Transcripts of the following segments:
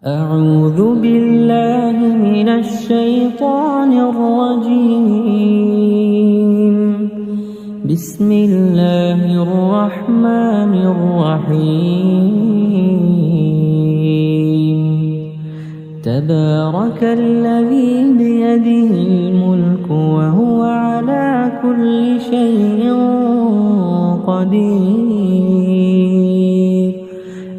أعوذ بالله من الشيطان الرجيم. بسم الله الرحمن الرحيم. تبارك الذي بيده الملك وهو على كل شيء قدير.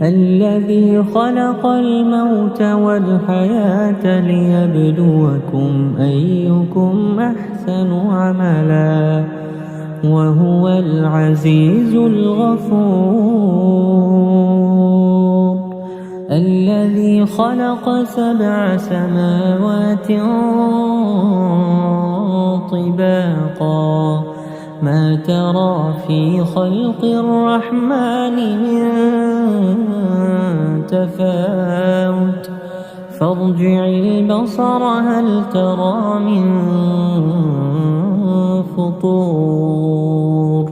الذي خلق الموت والحياة ليبلوكم أيكم أحسن عملا وهو العزيز الغفور. الذي خلق 7 سماوات طباقا ما ترى في خلق الرحمن من تفاوت فارجع البصر هل ترى من فطور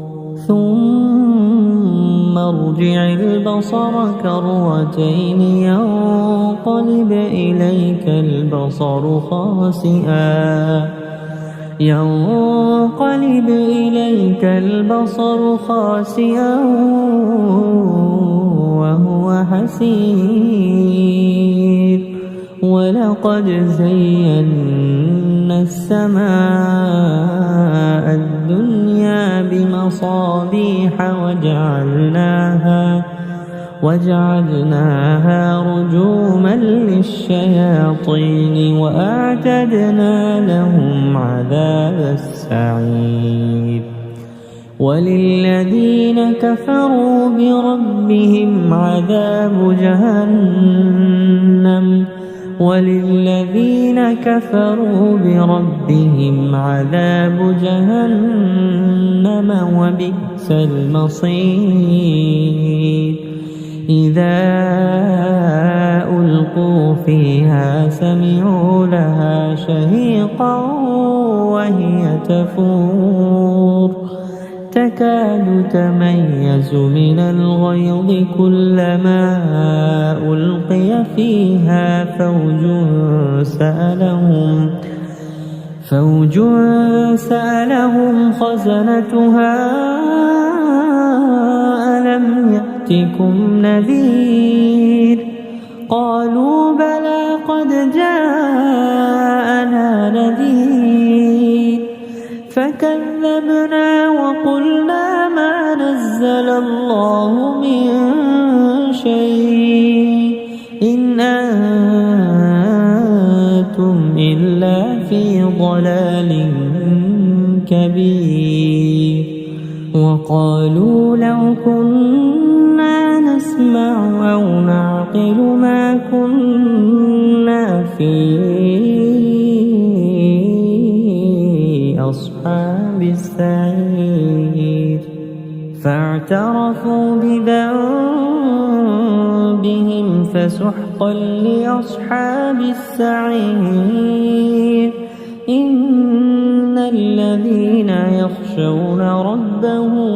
ثم ارجع البصر كرتين ينقلب إليك البصر خاسئا وهو حسير. ولقد زينا السماء الدنيا بمصابيح وجعلناها رجوما للشياطين وأعتدنا لهم عذاب السعير. وللذين كفروا بربهم عذاب جهنم وبئس المصير. إذا ألقوا فيها سمعوا لها شهيقا وهي تفور تكاد تميز من الغيظ كلما ألقي فيها فوج سألهم خزنتها ألم يأتكم نذير. قالوا بلى قد جاءنا نذير فكذبنا وقلنا ما نزل الله من شيء إن أنتم إلا في ضلال كبير. وقالوا لو كنا نسمع أو نعقل ما كنا في أصحاب السعير. فاعترفوا بذنبهم فسحقا لأصحاب السعير. إن الذين يخشون ربهم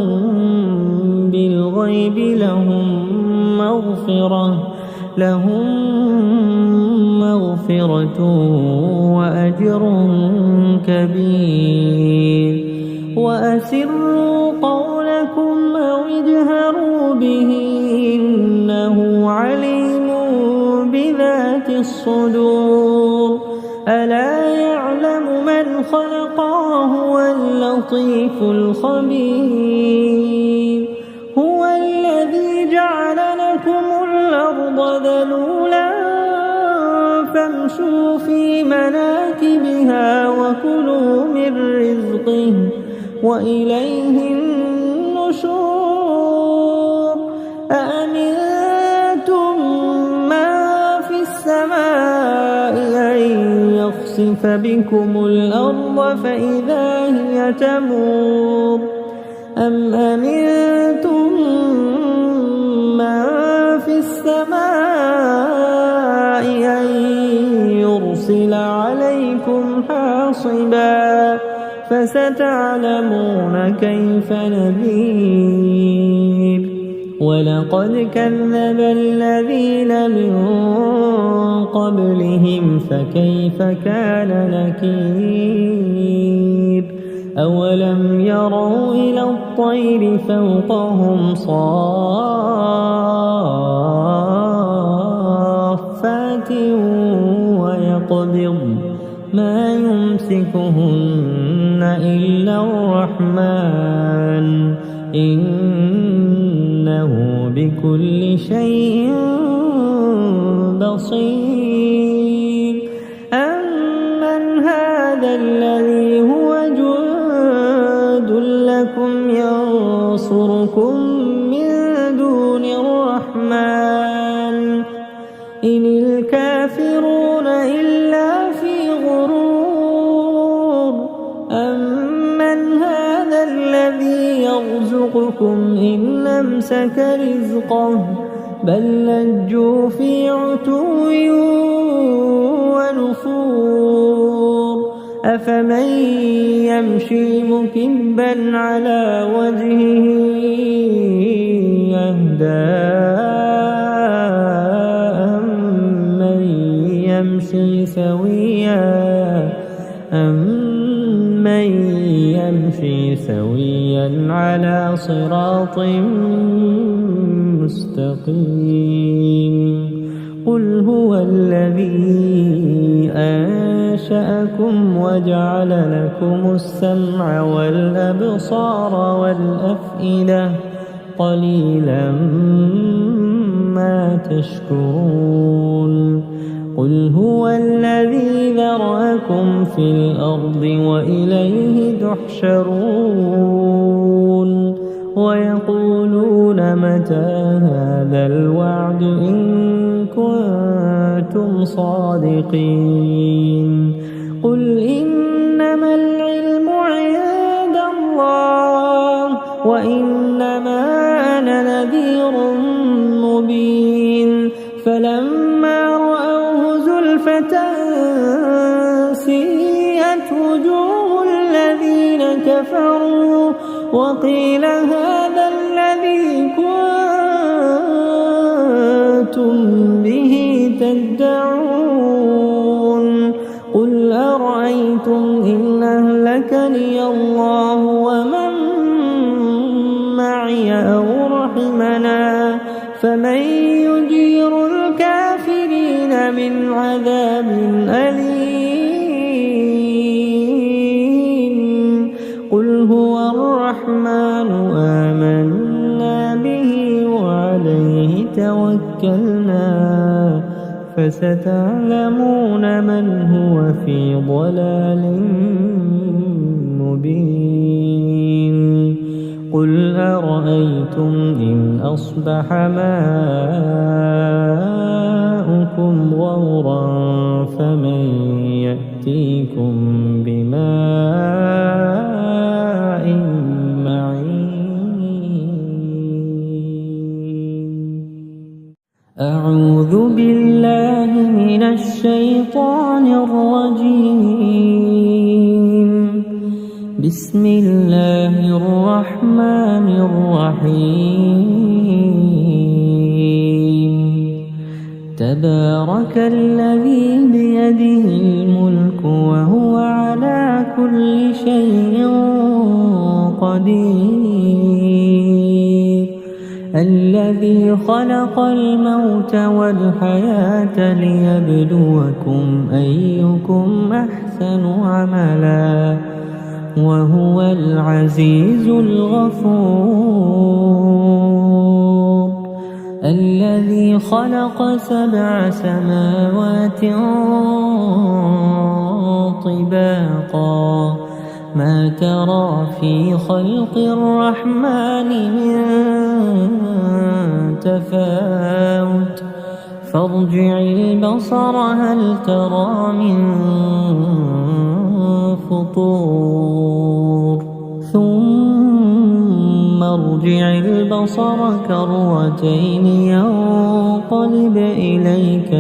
بالغيب لهم مغفرة وأجر كبير. وأسروا قولكم أو اجهروا به إنه عليم بذات الصدور. ألا يعلم من خلق وهو اللطيف الخبير. هو الذي جعل لكم الأرض ذلولا فامشوا في مناكبها وكلوا من رزقه وإليه النشور. أأمنتم من في السماء أن يخسف بكم الأرض فإذا هي تمور أم أمنتم من في السماء أن يرسل عليكم حاصبا فستعلمون كيف نذير. ولقد كذب الذين من قبلهم فكيف كان نكير أولم يروا إلى الطير فوقهم صافات ويقبض ما يمسكهن إلا الرحمن إنه بكل شيء بصير أمن هذا الذي هو جند لكم ينصركم من دون الرحمن إن الكافرون إلا في غرور أمن هذا الذي يرزقكم إن أمسك رزقه بل لجوا في عتو ونفور أفمن يمشي مكبا على وجهه يهدى أمن يمشي سويا على صراط مستقيم قل هو الذي أنشأكم وجعل لكم السمع والأبصار والأفئدة قليلا ما تشكرون قل هو الذي ذرأكم في الأرض وإليه تحشرون ويقولون متى هذا الوعد إن كنتم صادقين قل إنما العلم عند الله وإنما أنا نذير مبين فلما رأوه زلفة سيئت وجوه الذين كفروا وقيل هذا الذي كنتم به تدعون قل أرأيتم إن أهلكني الله ومن معي أو رحمنا فمن يجير الكافرين من عذاب أليم قل هو الرحمن آمنا به وعليه توكلنا فستعلمون من هو في ضلال مبين قل أرأيتم إن أصبح ماؤكم غورا فمن يأتيكم بماء معين أعوذ بالله من الشيطان الرجيم بسم الله الرحمن الرحيم تبارك الذي بيده الملك وهو على كل شيء قدير الذي خلق الموت والحياة ليبلوكم أيكم أحسن عملا وهو العزيز الغفور الذي خلق 7 سماوات طباقا ما ترى في خلق الرحمن من تفاوت فارجع البصر هل ترى من فطور ثم ارجع البصر كرتين ينقلب إليك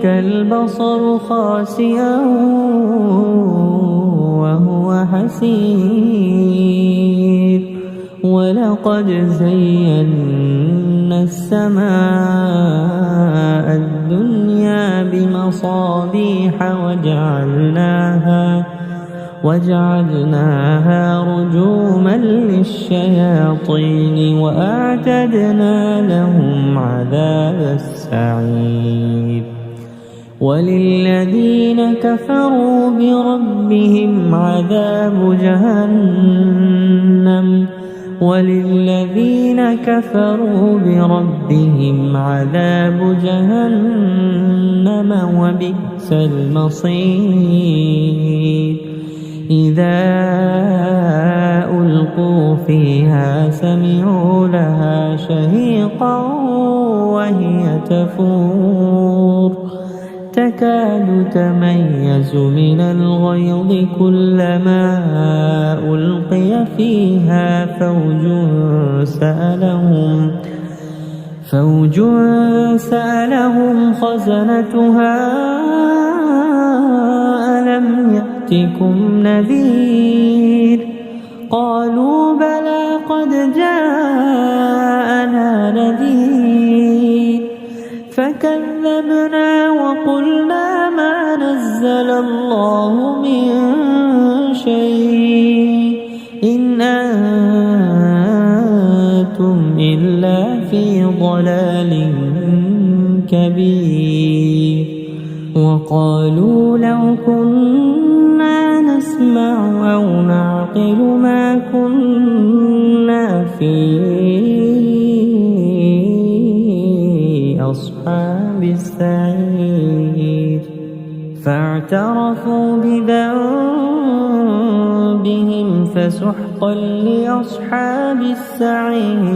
البصر خاسئا وهو حسير ولقد زينا السماء الدنيا بمصابيح وجعلناها رجوما للشياطين وأعتدنا لهم عذاب السعير وللذين كفروا بربهم عذاب جهنم وبئس المصير إذا ألقوا فيها سمعوا لها شهيقا وهي تفور تكاد تميز من الغيظ كلما ألقي فيها فوج سألهم خزنتها ألم يأتكم نذير قالوا بلى قد جاءنا نذير فكذبنا وقلنا ما نزل الله من شيء إن أنتم إلا في ضلال كبير وقالوا لو كنا نسمع أو نعقل ما كنا في أصحاب السعير فاعترفوا بذنبهم فسحقا لأصحاب السعير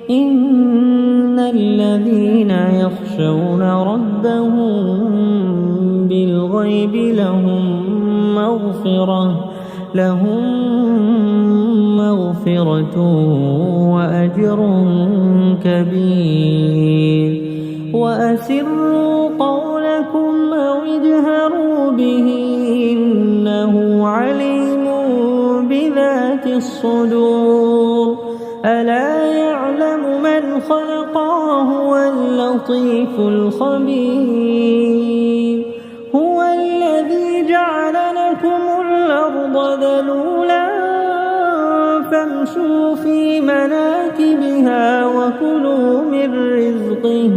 إن الذين يخشون ربهم بالغيب لهم مغفرة وأجر كبير وأسروا قولكم أو اجهروا به إنه عليم بذات الصدور ألا يعلم من خلق وهو اللطيف الخبير هو الذي جعل لكم الأرض ذلولا فامشوا في مناكبها وكلوا من رزقه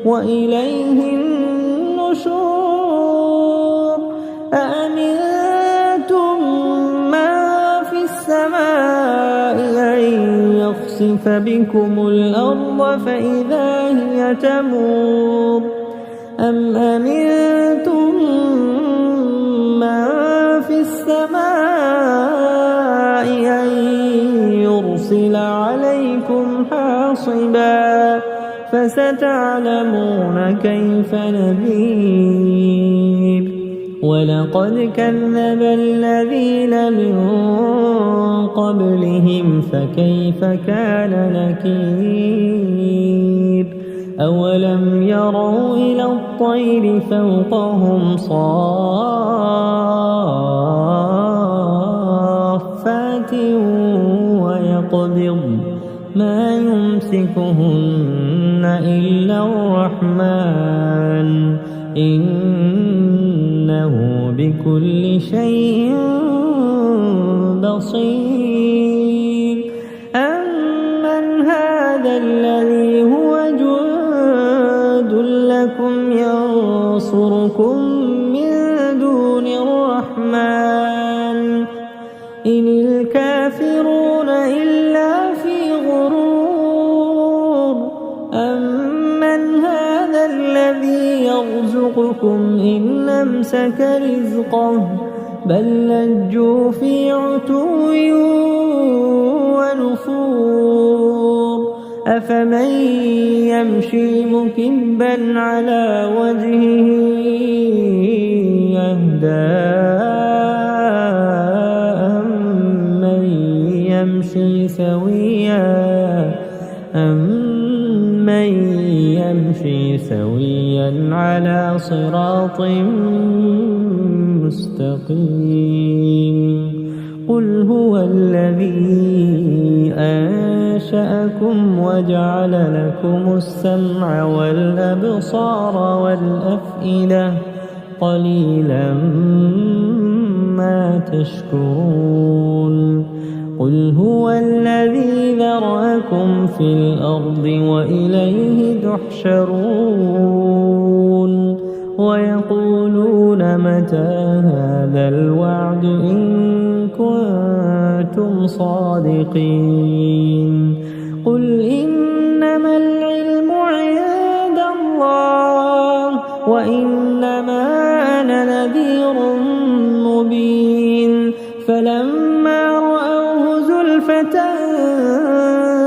وإليه النشور أأمنتم من في السماء أن يخسف بكم الأرض فإذا هي تمور أم أمنتم من في السماء أن يرسل عليكم حاصبا فستعلمون كيف نذير ولقد كذب الذين من قبلهم فكيف كان نكير أولم يروا إلى الطير فوقهم صافات ويقبض ما يمسكهن إلا الرحمن إنه بكل شيء بصير أمن هذا الذي هو جند لكم ينصركم من دون الرحمن إن الكافرون إلا في غرور أمن هذا الذي يرزقكم إن أمسك رزقه بل لجوا في عتو ونفور أفمن يمشي مكبا على وجهه يهدى أمن يمشي سويا على صراط مستقيم قل هو الذي أنشأكم وجعل لكم السمع والأبصار والأفئدة قليلا ما تشكرون قل هو الذي ذرأكم في الأرض وإليه تحشرون ويقولون متى هذا الوعد إن كنتم صادقين قل إنما العلم عند الله وإنما أنا نذير مبين فلما رأوه زلفة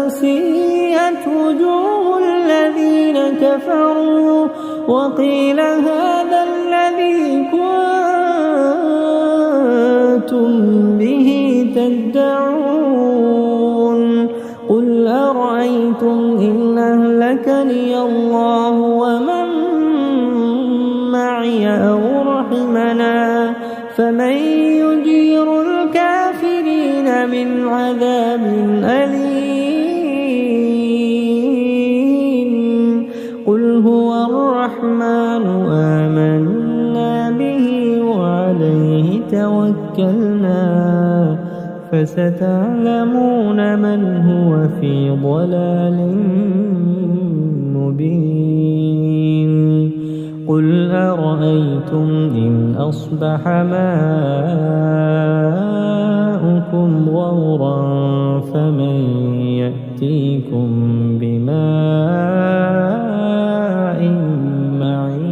سيئت وجوه الذين كفروا وقيل هذا الذي كنتم به تدعون قل أرأيتم إن أهلكني الله ومن معي أو رحمنا فمن يجير الكافرين من عذاب أليم قل هو الرحمن آمنا به وعليه توكلنا فستعلمون من هو في ضلال مبين قل أرأيتم إن أصبح ماؤكم غورا فمن يأتيكم بماء معين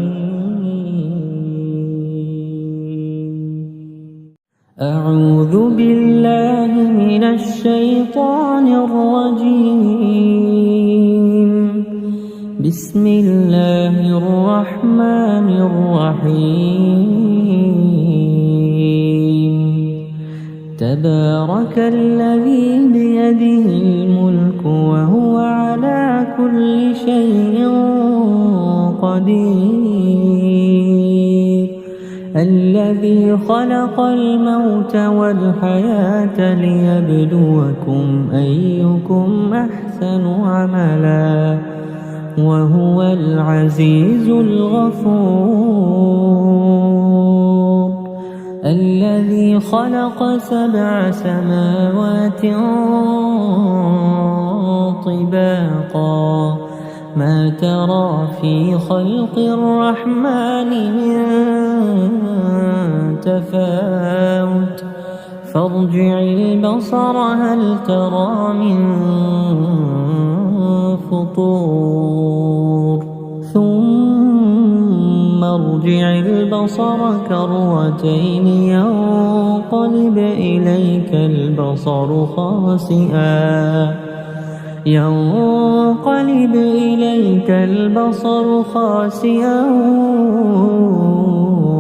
أعوذ بالله من الشيطان الرجيم بسم الله الرحمن الرحيم تبارك الذي بيده الملك وهو على كل شيء قدير الذي خلق الموت والحياة ليبلوكم أيكم أحسن عملا وهو العزيز الغفور الذي خلق 7 سماوات طباقا ما ترى في خلق الرحمن من تفاوت فارجع البصر هل ترى من فطور ثم ارجع البصر كرتين ينقلب إليك البصر خاسئا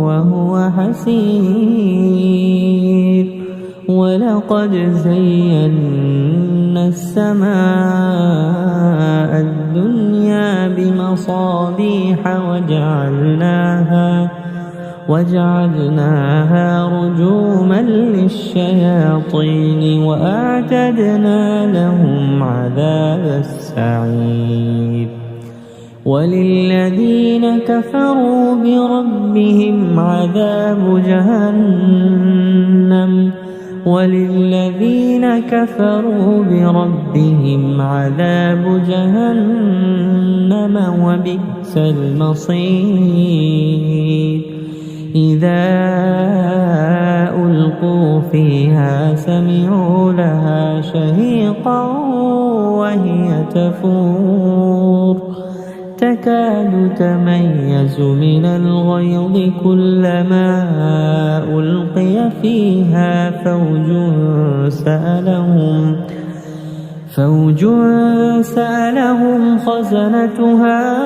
وهو حسير ولقد زينا السماء الدنيا بمصابيح وجعلناها رجوما للشياطين وأعتدنا لهم عذاب السعير وللذين كفروا بربهم عذاب جهنم وبئس المصير إذا ألقوا فيها سمعوا لها شهيقا وهي تفور تكاد تميز من الغيظ كلما ألقي فيها فوج سألهم خزنتها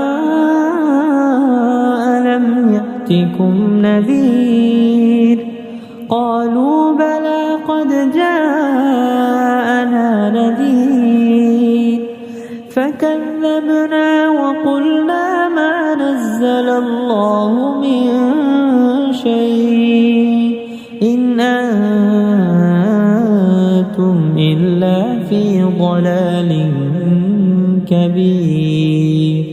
ألم يأتكم نذير قالوا بلى قد جاءنا نذير فكذبنا وقلنا ما نزل الله من شيء إن أنتم إلا في ضلال كبير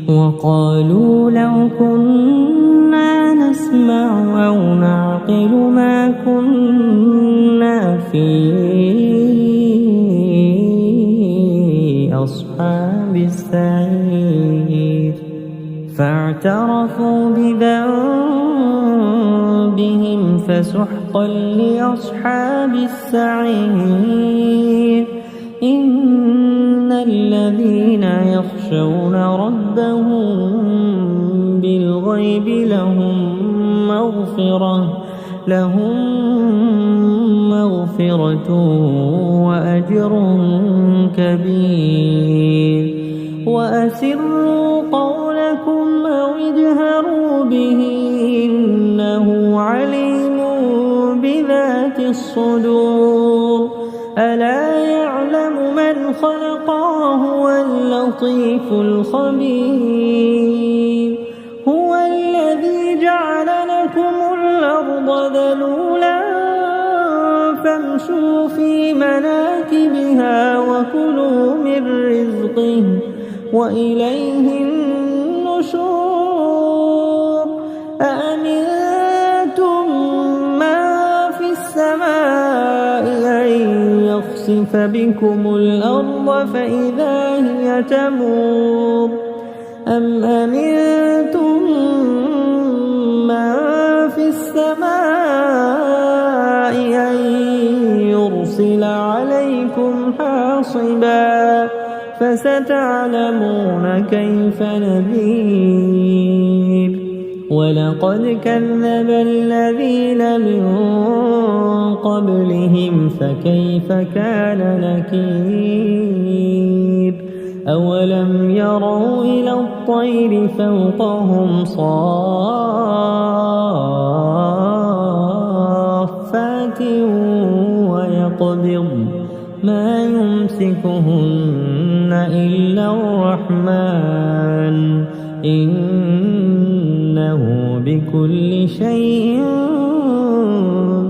وقالوا لو كنا نسمع أو نعقل ما كنا في أصحاب السعير فاعترفوا بذنبهم فسحقا لأصحاب السعير إن الذين يخشون ربهم بالغيب لهم مغفرة وأجر كبير وأسروا قولكم أو اجهروا به إنه عليم بذات الصدور ألا يعلم من خلق وهو اللطيف الخبير هو الذي جعل لكم الأرض ذلولا فامشوا في مناكبها وكلوا من رزقه وإليه النشور أأمنتم من في السماء أن يخسف بكم الأرض فإذا هي تمور أم أمنتم من في السماء أن يرسل عليكم حاصبا فستعلمون كيف نذير ولقد كذب الذين من قبلهم فكيف كان نكير أولم يروا إلى الطير فوقهم صافات ويقبض ما يمسكهن إلا الرحمن إنه بكل شيء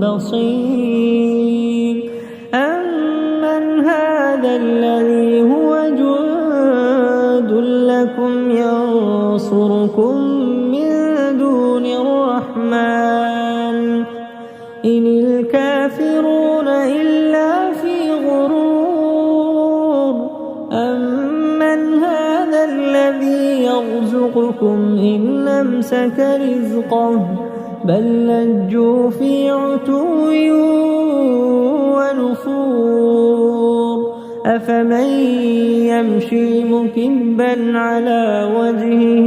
بصير أمن هذا الذي هو جند لكم ينصركم من دون الرحمن إن الكافرون إلا في غرور أمن هذا الذي يرزقكم إن أمسك رزقه بل لجوا في عتو ونفور أفمن يمشي مكبا على وجهه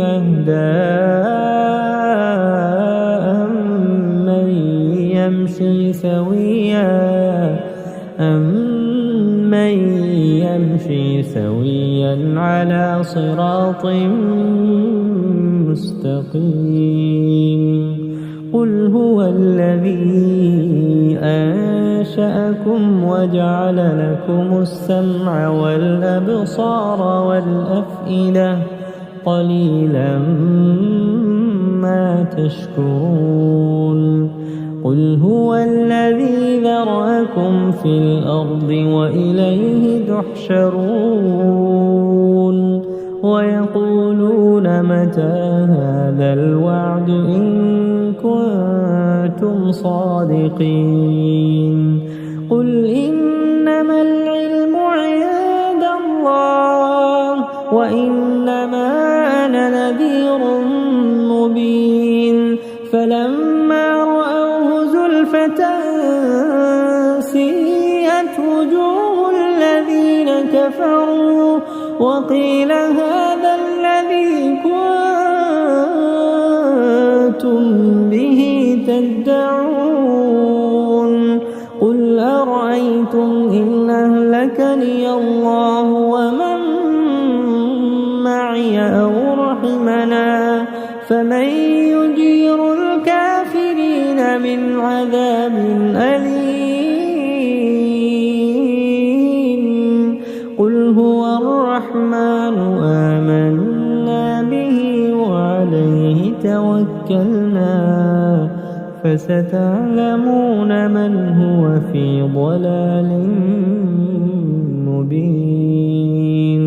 يهدى أمن يمشي سويا على صراط مستقيم قل هو الذي أنشأكم وجعل لكم السمع والأبصار والأفئدة قليلا ما تشكرون قل هو الذي ذرأكم في الأرض وإليه تحشرون ويقولون متى هذا الوعد إن كنتم صادقين قل إنما العلم عند الله وإنما أنا نذير مبين فلما رأوه زلفة سيئت وجوه الذين كفروا وقيل هذا الذي كنتم به تدعون قل أرأيتم إن أهلكني الله ومن معي أو رحمنا فمن يجير الكافرين من عذاب أليم قل هو الرحمن آمنا به وعليه توكلنا فستعلمون من هو في ضلال مبين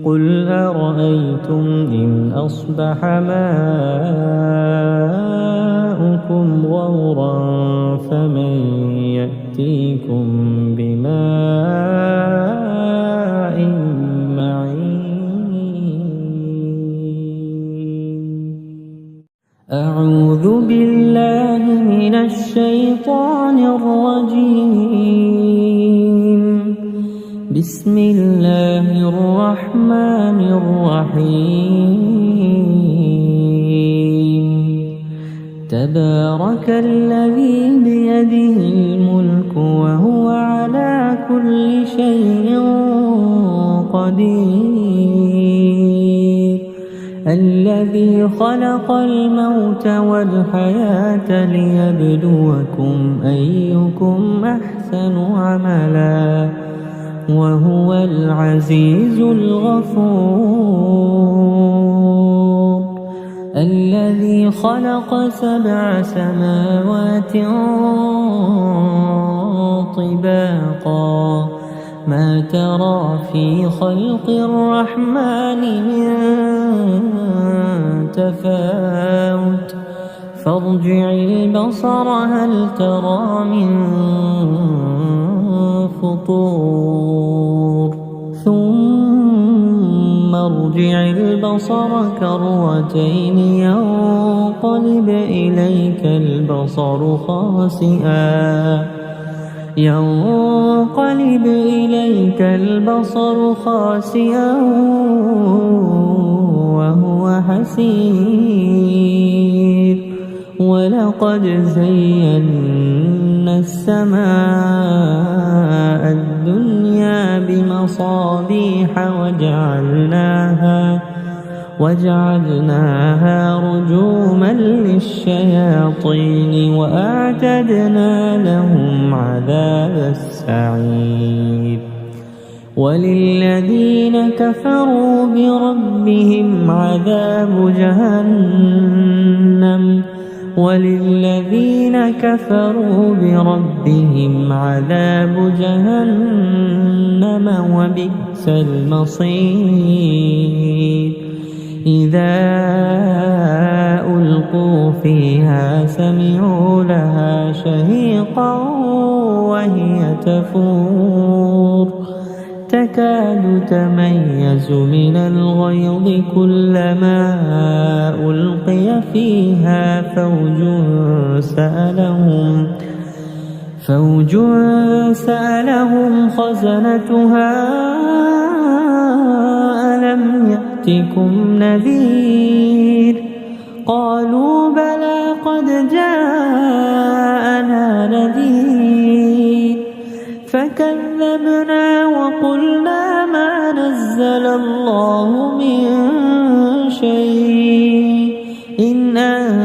قل أرأيتم إن أصبح ماؤكم غورا فمن يأتيكم بماء أعوذ بالله من الشيطان الرجيم بسم الله الرحمن الرحيم تبارك الذي بيده الملك وهو على كل شيء قدير الذي خلق الموت والحياة ليبلوكم أيكم أحسن عملا وهو العزيز الغفور الذي خلق 7 سماوات طباقا ما ترى في خلق الرحمن من تفاوت فارجع البصر هل ترى من فطور ثم ارجع البصر كرتين ينقلب إليك البصر خاسئا وهو حسير ولقد زينا السماء الدنيا بمصابيح وجعلناها رجوما للشياطين وأعتدنا لهم عذاب السعير وللذين كفروا بربهم عذاب جهنم وبئس المصير إذا ألقوا فيها سمعوا لها شهيقا وهي تفور تكاد تميز من الغيظ كلما ألقي فيها فوج سألهم خزنتها ألم يأتكم نذير قالوا بلى قد جاءنا نذير فكذبنا وقلنا ما نزل الله من شيء إن أنتم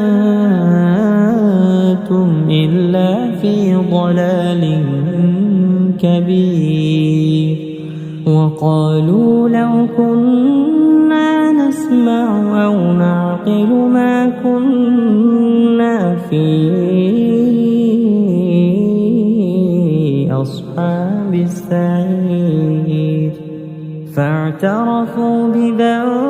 إلا في ضلال كبير وقالوا لو كنا نسمع أو نعقل ما كنا في أصحاب السعير فاعترفوا بذنبهم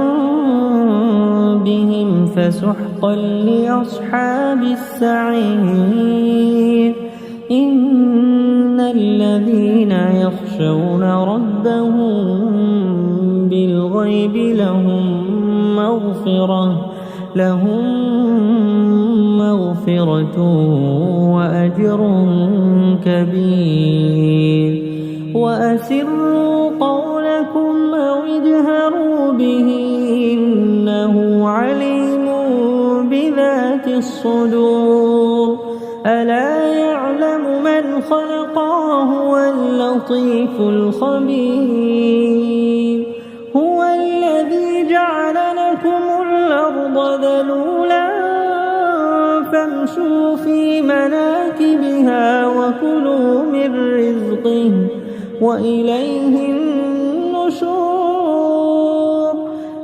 فسحقا لأصحاب السعير إن الذين يخشون ربهم بالغيب لهم مغفرة وأجر كبير وأسروا قولكم أو اجهروا به إنه عليم بذات الصدور ألا يعلم من خلق وهو اللطيف الخبير هو الذي جعل لكم الأرض ذلولا فامشوا في مناكبها وكلوا من رزقه وإليه النشور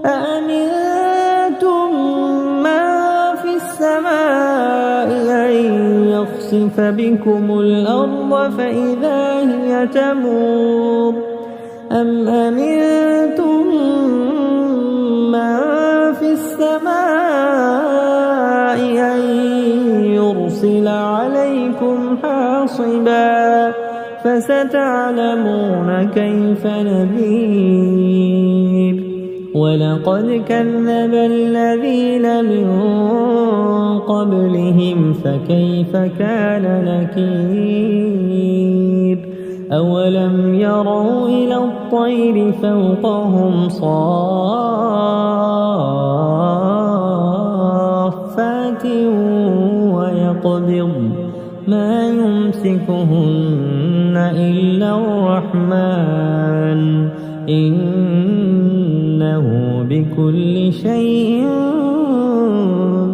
أأمنتم من في السماء أن يخسف بكم الأرض فإذا هي تمور أم أمنتم من في السماء أن يرسل عليكم حاصبا فستعلمون كيف نذير ولقد كذب الذين من قبلهم فكيف كان نكير أولم يروا إلى الطير فوقهم صافات ويقبضن ما يمسكهن إلا الرحمن إنه بكل شيء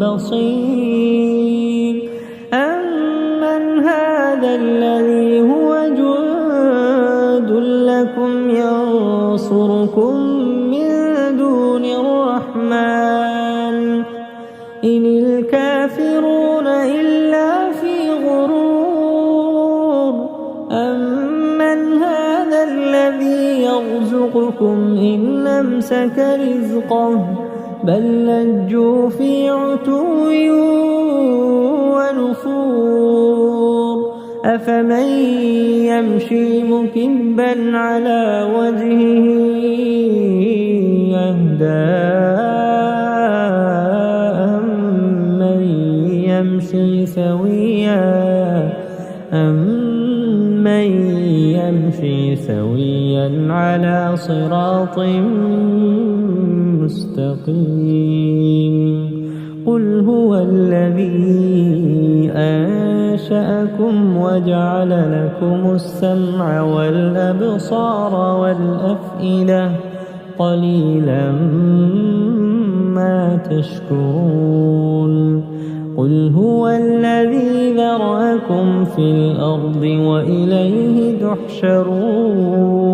بصير أمن هذا الذي هو جند لكم ينصركم من دون الرحمن إن الكافرون إلا في غرور أمن هذا الذي يرزقكم إن أمسك رزقه بل لجوا في عتو ونفور أفمن يمشي مكبا على وجهه يهدى أمن يمشي سويا على صراط مستقيم قل هو الذي أنشأكم وجعل لكم السمع والأبصار والأفئدة قليلا ما تشكرون قل هو الذي ذرأكم في الأرض وإليه تحشرون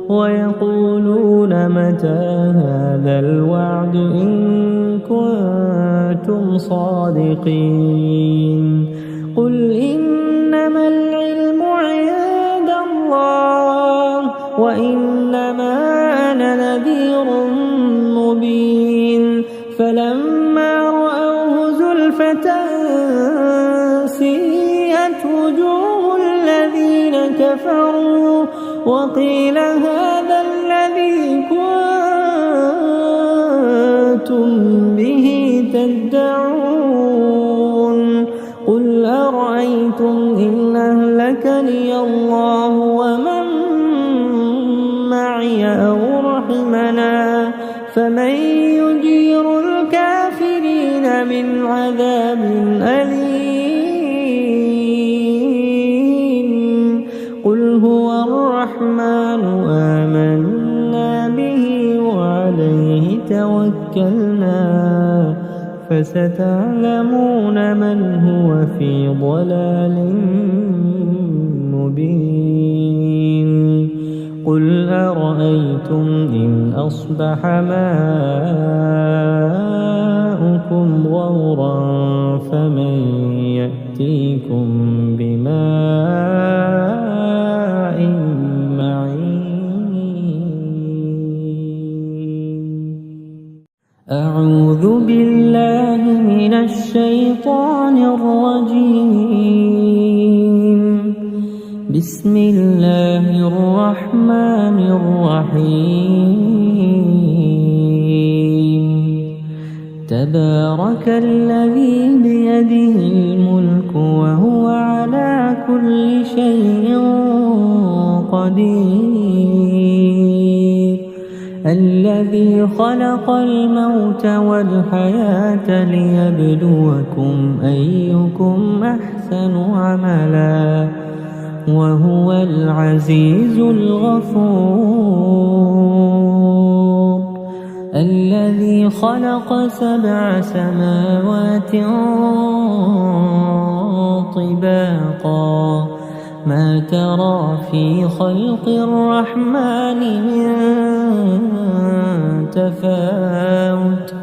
ويقولون متى هذا الوعد إن كنتم صادقين قل إنما العلم عند الله وإنما أنا نذير مبين فلما رأوه زلفة سيئت وجوه الذين كفروا وقيل هذا الذي كنتم به تدعون قل أرأيتم إن أهلكني الله ومن معي أو رحمنا فمن يجير الكافرين من عذاب أليم قل هو الرحمن آمنا به وعليه توكلنا فستعلمون من هو في ضلال مبين قل أرأيتم إن أصبح ماؤكم غورا فمن يأتيكم بماء معين أعوذ بالله من الشيطان الرجيم بسم الله الرحمن الرحيم تبارك الذي بيده الملك وهو على كل شيء قدير الذي خلق الموت والحياة ليبلوكم أيكم أحسن عملا وهو العزيز الغفور الذي خلق 7 سماوات طباقا ما ترى في خلق الرحمن من تفاوت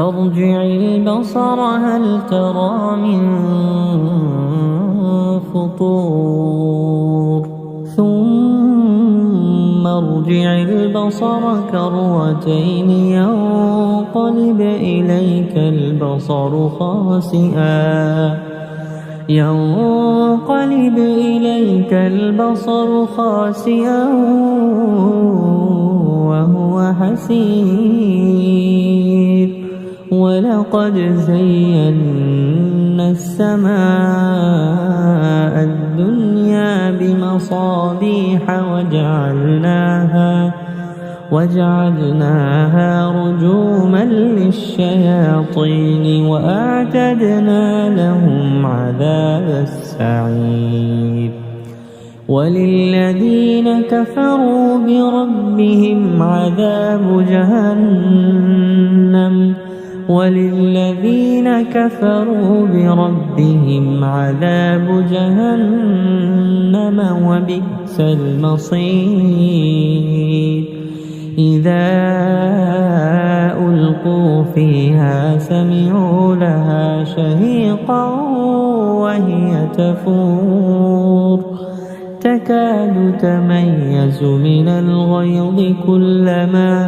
فارجع البصر هل ترى من فطور ثم ارجع البصر كرتين ينقلب إليك البصر خاسئا وهو حسير ولقد زينا السماء الدنيا بمصابيح وجعلناها رجوما للشياطين وأعتدنا لهم عذاب السعير وللذين كفروا بربهم عذاب جهنم وبئس المصير إذا ألقوا فيها سمعوا لها شهيقا وهي تفور تكاد تميز من الغيظ كلما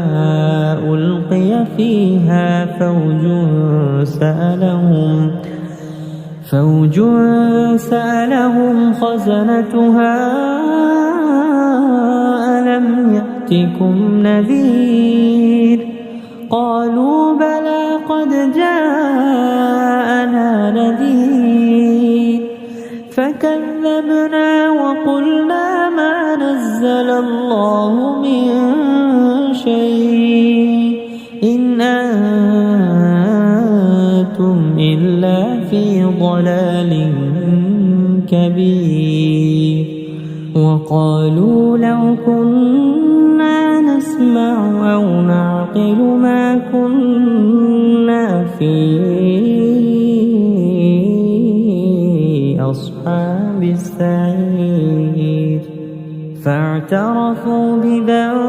ألقي فيها فوج سألهم خزنتها ألم يأتكم نذير قالوا بلى قد جاءنا نذير فكذبنا وقلنا ما نزل الله من شيء إن أنتم إلا في ضلال كبير وقالوا لو كنا نسمع أو نعقل ما كنا في أصحاب السعير فاعترفوا بذنبهم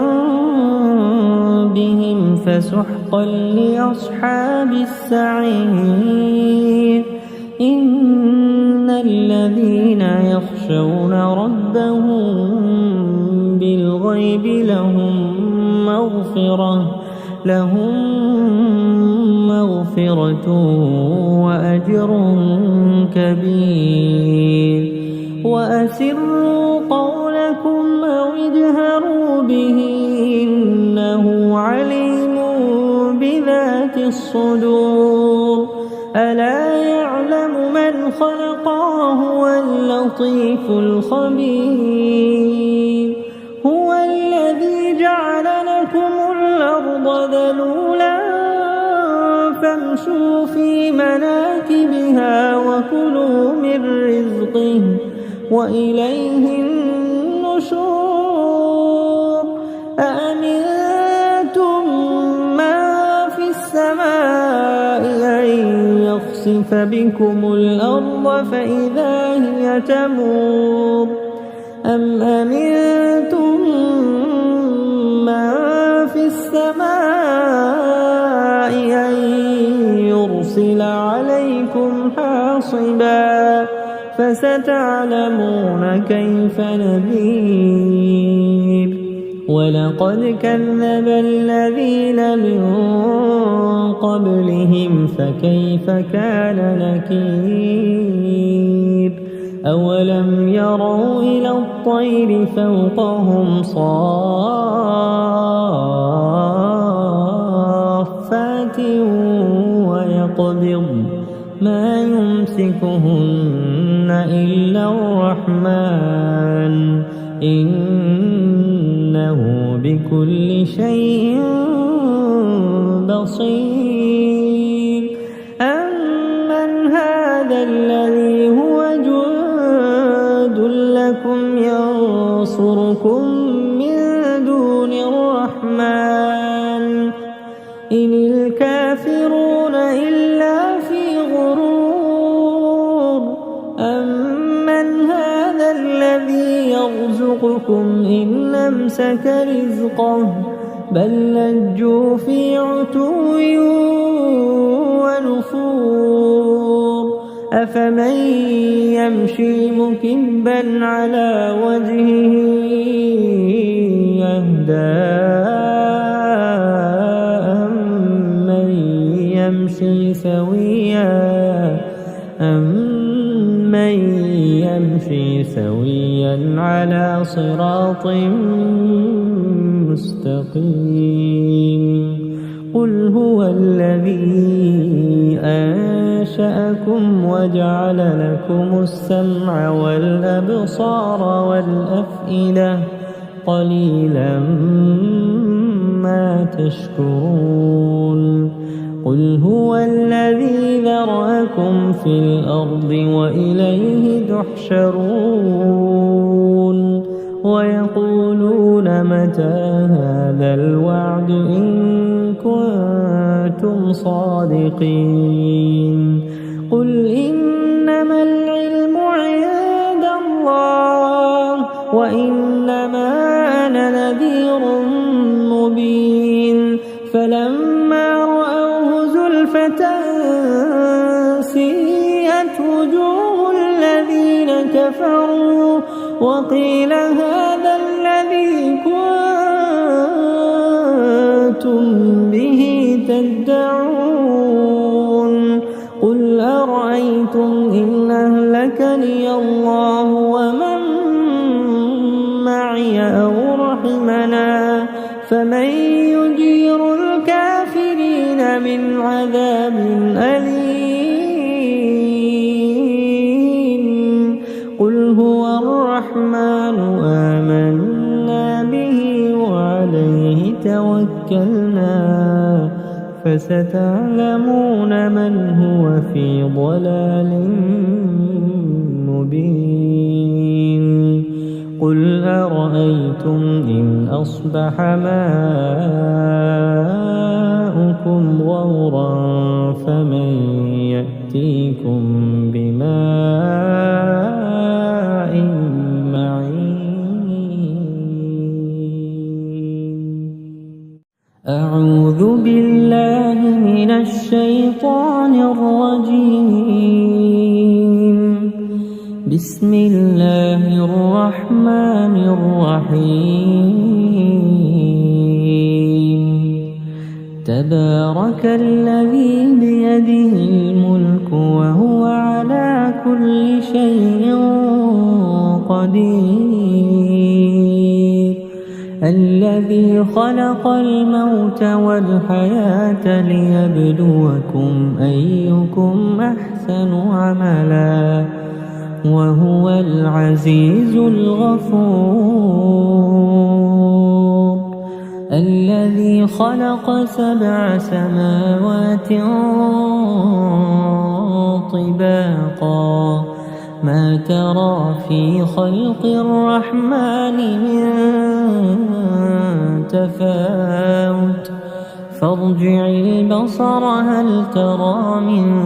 فسحقا لأصحاب السعير إن الذين يخشون ربهم بالغيب لهم مغفرة وأجر كبير وأسروا قولكم أو اجهروا به إنه عليم بذات الصدور ألا يعلم من خلق وهو اللطيف الخبير هو الذي جعل لكم الأرض ذلولا فامشوا في مناكبها وكلوا من رزقه وإليه النشور أأمنتم من في السماء أن يخسف بكم الأرض فإذا هي تمور أم أمنتم من في السماء أن يرسل عليكم حاصبا فستعلمون كيف نذير ولقد كذب الذين من قبلهم فكيف كان نكير أولم يروا إلى الطير فوقهم صافات ويقبضن ما يمسكهن إلا الرحمن إنه بكل شيء بصير أمن هذا الذي هو جند لكم ينصركم من دون الرحمن إن الكافرون إلا في غرور أمن هذا الذي يرزقكم إن أمسك رزقه بل لجوا في عتو ونفور أفمن يمشي مكبا على وجهه يهدى أمن يمشي سويا على صراط مستقيم قل هو الذي أنشأكم وجعل لكم السمع والأبصار والأفئدة قليلا ما تشكرون قل هو الذي ذرأكم في الأرض وإليه تحشرون ويقولون متى هذا الوعد إن كنتم صادقين قل إنما العلم عند الله وإنما أنا نذير مبين فلما رأوه زلفة سيئت وجوه الذين كفروا وقيل هذا الذي كنتم به تدعون قل أرأيتم إن أهلكني الله ومن معي أو رحمنا فمن يجير الكافرين من عذاب أليم قل هو الرحمن آمنا به وعليه توكلنا فستعلمون من هو في ضلال مبين قل أرأيتم إن أصبح ماؤكم غورا فمن يأتيكم بماء معين أعوذ بالله من الشيطان الرجيم بسم الله الرحمن الرحيم تبارك الذي بيده الملك وهو على كل شيء قدير الذي خلق الموت والحياة ليبلوكم أيكم أحسن عملا وهو العزيز الغفور الذي خلق 7 سماوات طباقا ما ترى في خلق الرحمن من تفاوت فارجع البصر هل ترى من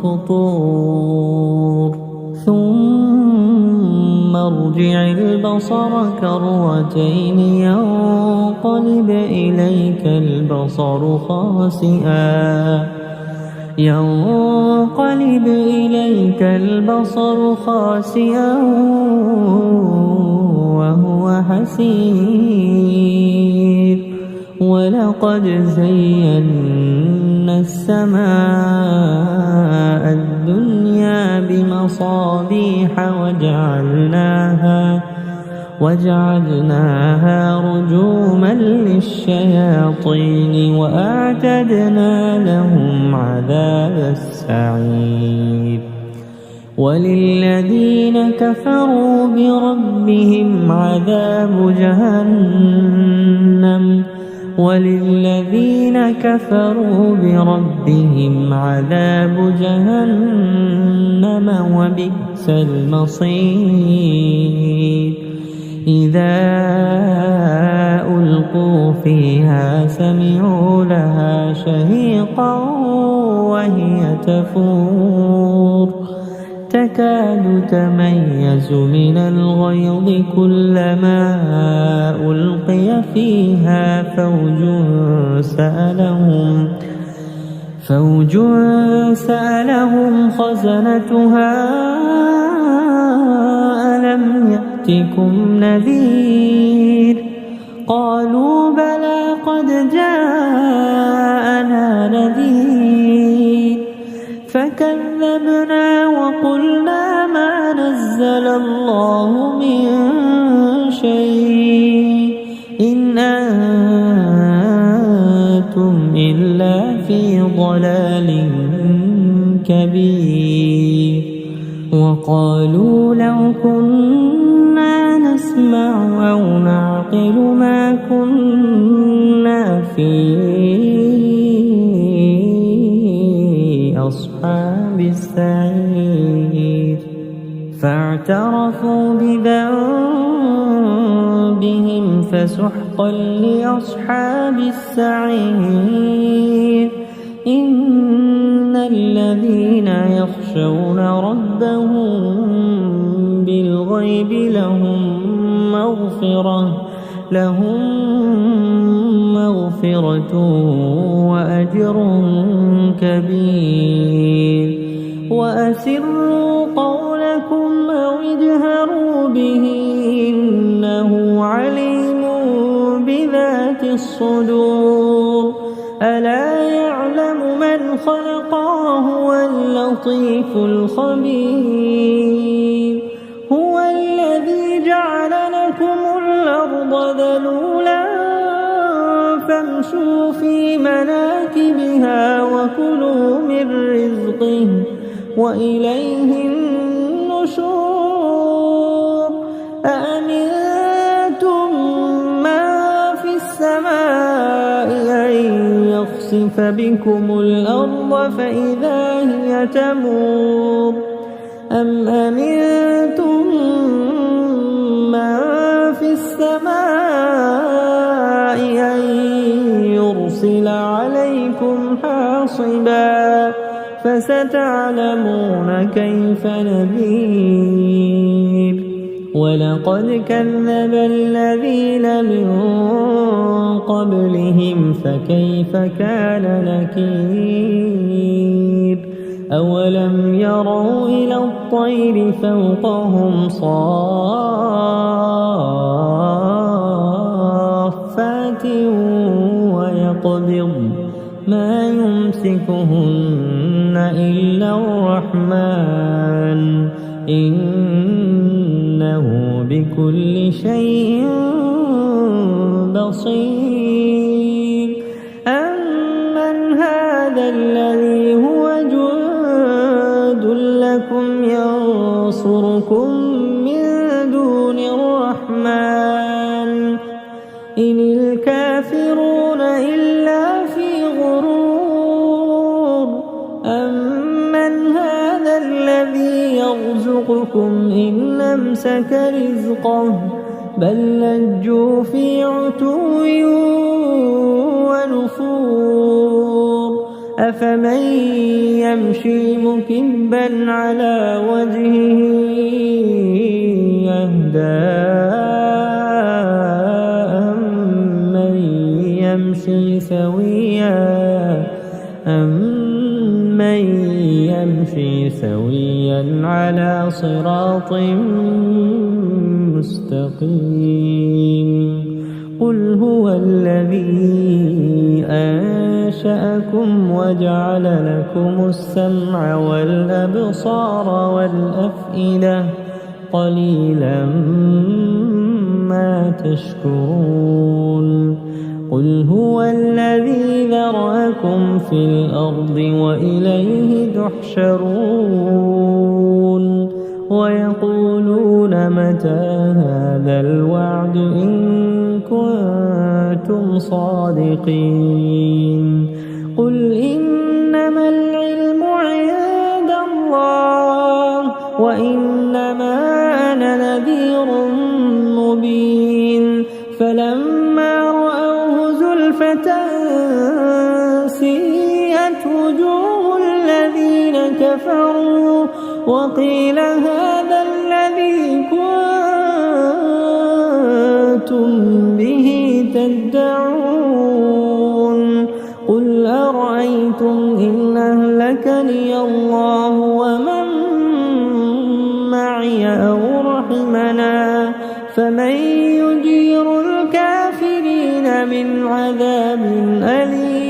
فطور ثم ارجع البصر كرتين ينقلب إليك البصر خاسئا وهو حسير ولقد زينا السماء الدنيا بمصابيح وجعلناها رجوما للشياطين وأعتدنا لهم عذاب السعير وللذين كفروا بربهم عذاب جهنم وبئس المصير إذا ألقوا فيها سمعوا لها شهيقا وهي تفور تكاد تميز من الغيظ كلما ألقي فيها فوج سألهم خزنتها ألم يأتكم نذير قالوا بلى قد جاءنا نذير فكذبنا وقلنا ما نزل الله من شيء إن أنتم إلا في ضلال كبير وقالوا لو كنا نسمع أو نعقل ما كنا في أصحاب السعير فاعترفوا بذنبهم فسحقا لأصحاب السعير إن الذين يخشون ربهم بالغيب لهم مغفرة وأجر كبير وأسروا قولكم أو اجهروا به إنه عليم بذات الصدور ألا يعلم من خلق وهو اللطيف الخبير هو الذي جعل لكم الأرض ذلولا فامشوا في مناكبها وكلوا من رزقه وإليه النشور أأمنتم من في السماء أن يخسف بكم الأرض فإذا هي تمور أم أمنتم من في السماء أن يرسل عليكم حاصبا فستعلمون كيف نذير ولقد كذب الذين من قبلهم فكيف كان نكير أولم يروا إلى الطير فوقهم صافات ويقبض ما يمسكهن إلا الرحمن إنه بكل شيء بصير أمن هذا الذي هو جند لكم ينصركم من دون الرحمن إن الكافرون إلا في غرور أمن هذا الذي يرزقكم إن أمسك رزقه بل لجوا في عتو ونفور أفمن يمشي مكبا على وجهه يهدى أمن يمشي سويا على صراط مستقيم قل هو الذي أنشأكم وجعل لكم السمع والأبصار والأفئدة قليلا ما تشكرون قل هو الذي ذرأكم في الأرض وإليه تحشرون ويقولون متى هذا الوعد إن كنتم صادقين قل إنما العلم عند الله وإنما أنا نذير مبين فلما رأوه زلفة سيئت وجوه الذين كفروا وقيل هذا الذي كنتم به تدعون قل أرأيتم إن أهلكني الله ومن معي أو رحمنا فمن يجير الكافرين من عذاب أليم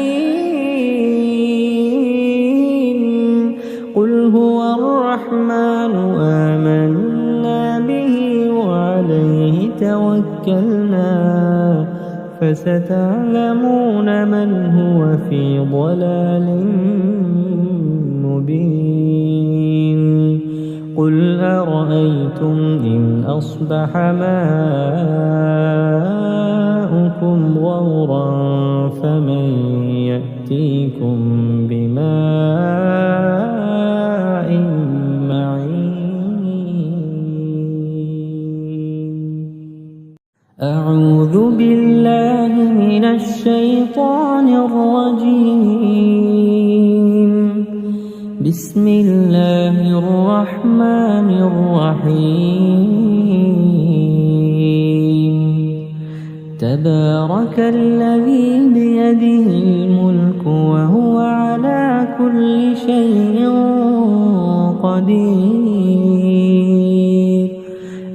قل هو الرحمن آمنا به وعليه توكلنا فستعلمون من هو في ضلال مبين قل أرأيتم إن أصبح ماؤكم غورا فمن يأتيكم بماء معين أعوذ بالله من الشيطان الرجيم بسم الله الرحمن الرحيم تبارك الذي بيده الملك وهو على كل شيء قدير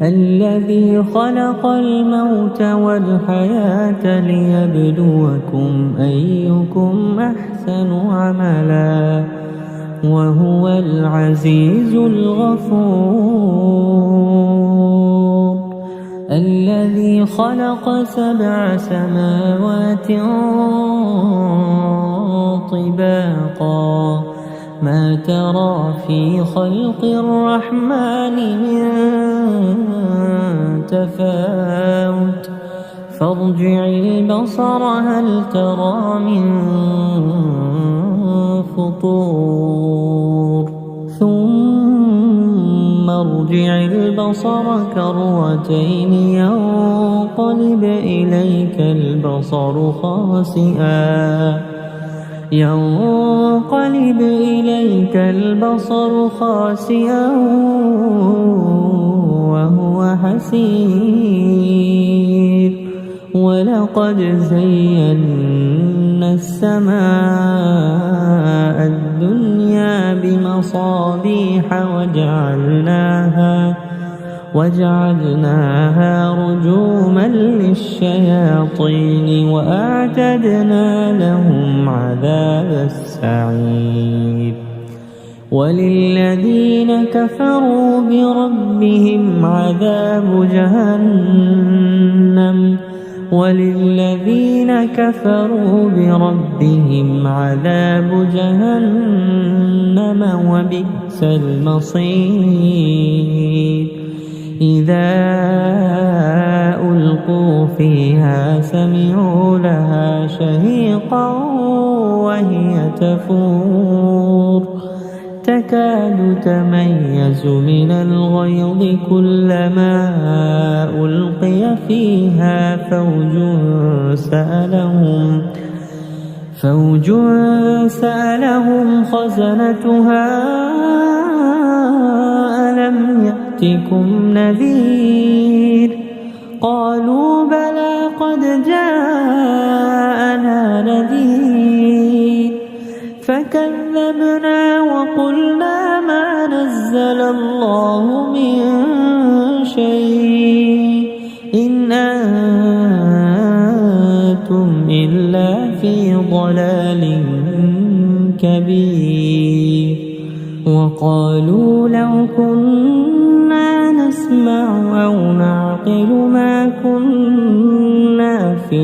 الذي خلق الموت والحياة ليبلوكم أيكم أحسن عملا وهو العزيز الغفور الذي خلق 7 سماوات طباقا ما ترى في خلق الرحمن من تفاوت فارجع البصر هل ترى من فطور ثم ارجع البصر كرتين ينقلب إليك البصر خاسئا وهو حسير ولقد زينا السماء الدنيا بمصابيح وجعلناها رجوما للشياطين وأعتدنا لهم عذاب السعير وللذين كفروا بربهم عذاب جهنم وبئس المصير إذا ألقوا فيها سمعوا لها شهيقا وهي تفور تكاد تميز من الغيظ كلما ألقي فيها فوج سألهم خزنتها ألم يأتكم نذير قالوا بلى قد جاءنا نذير فكذبنا وقلنا ما نزل الله من شيء إن أنتم إلا في ضلال كبير وقالوا لو كنا نسمع أو نعقل ما كنا في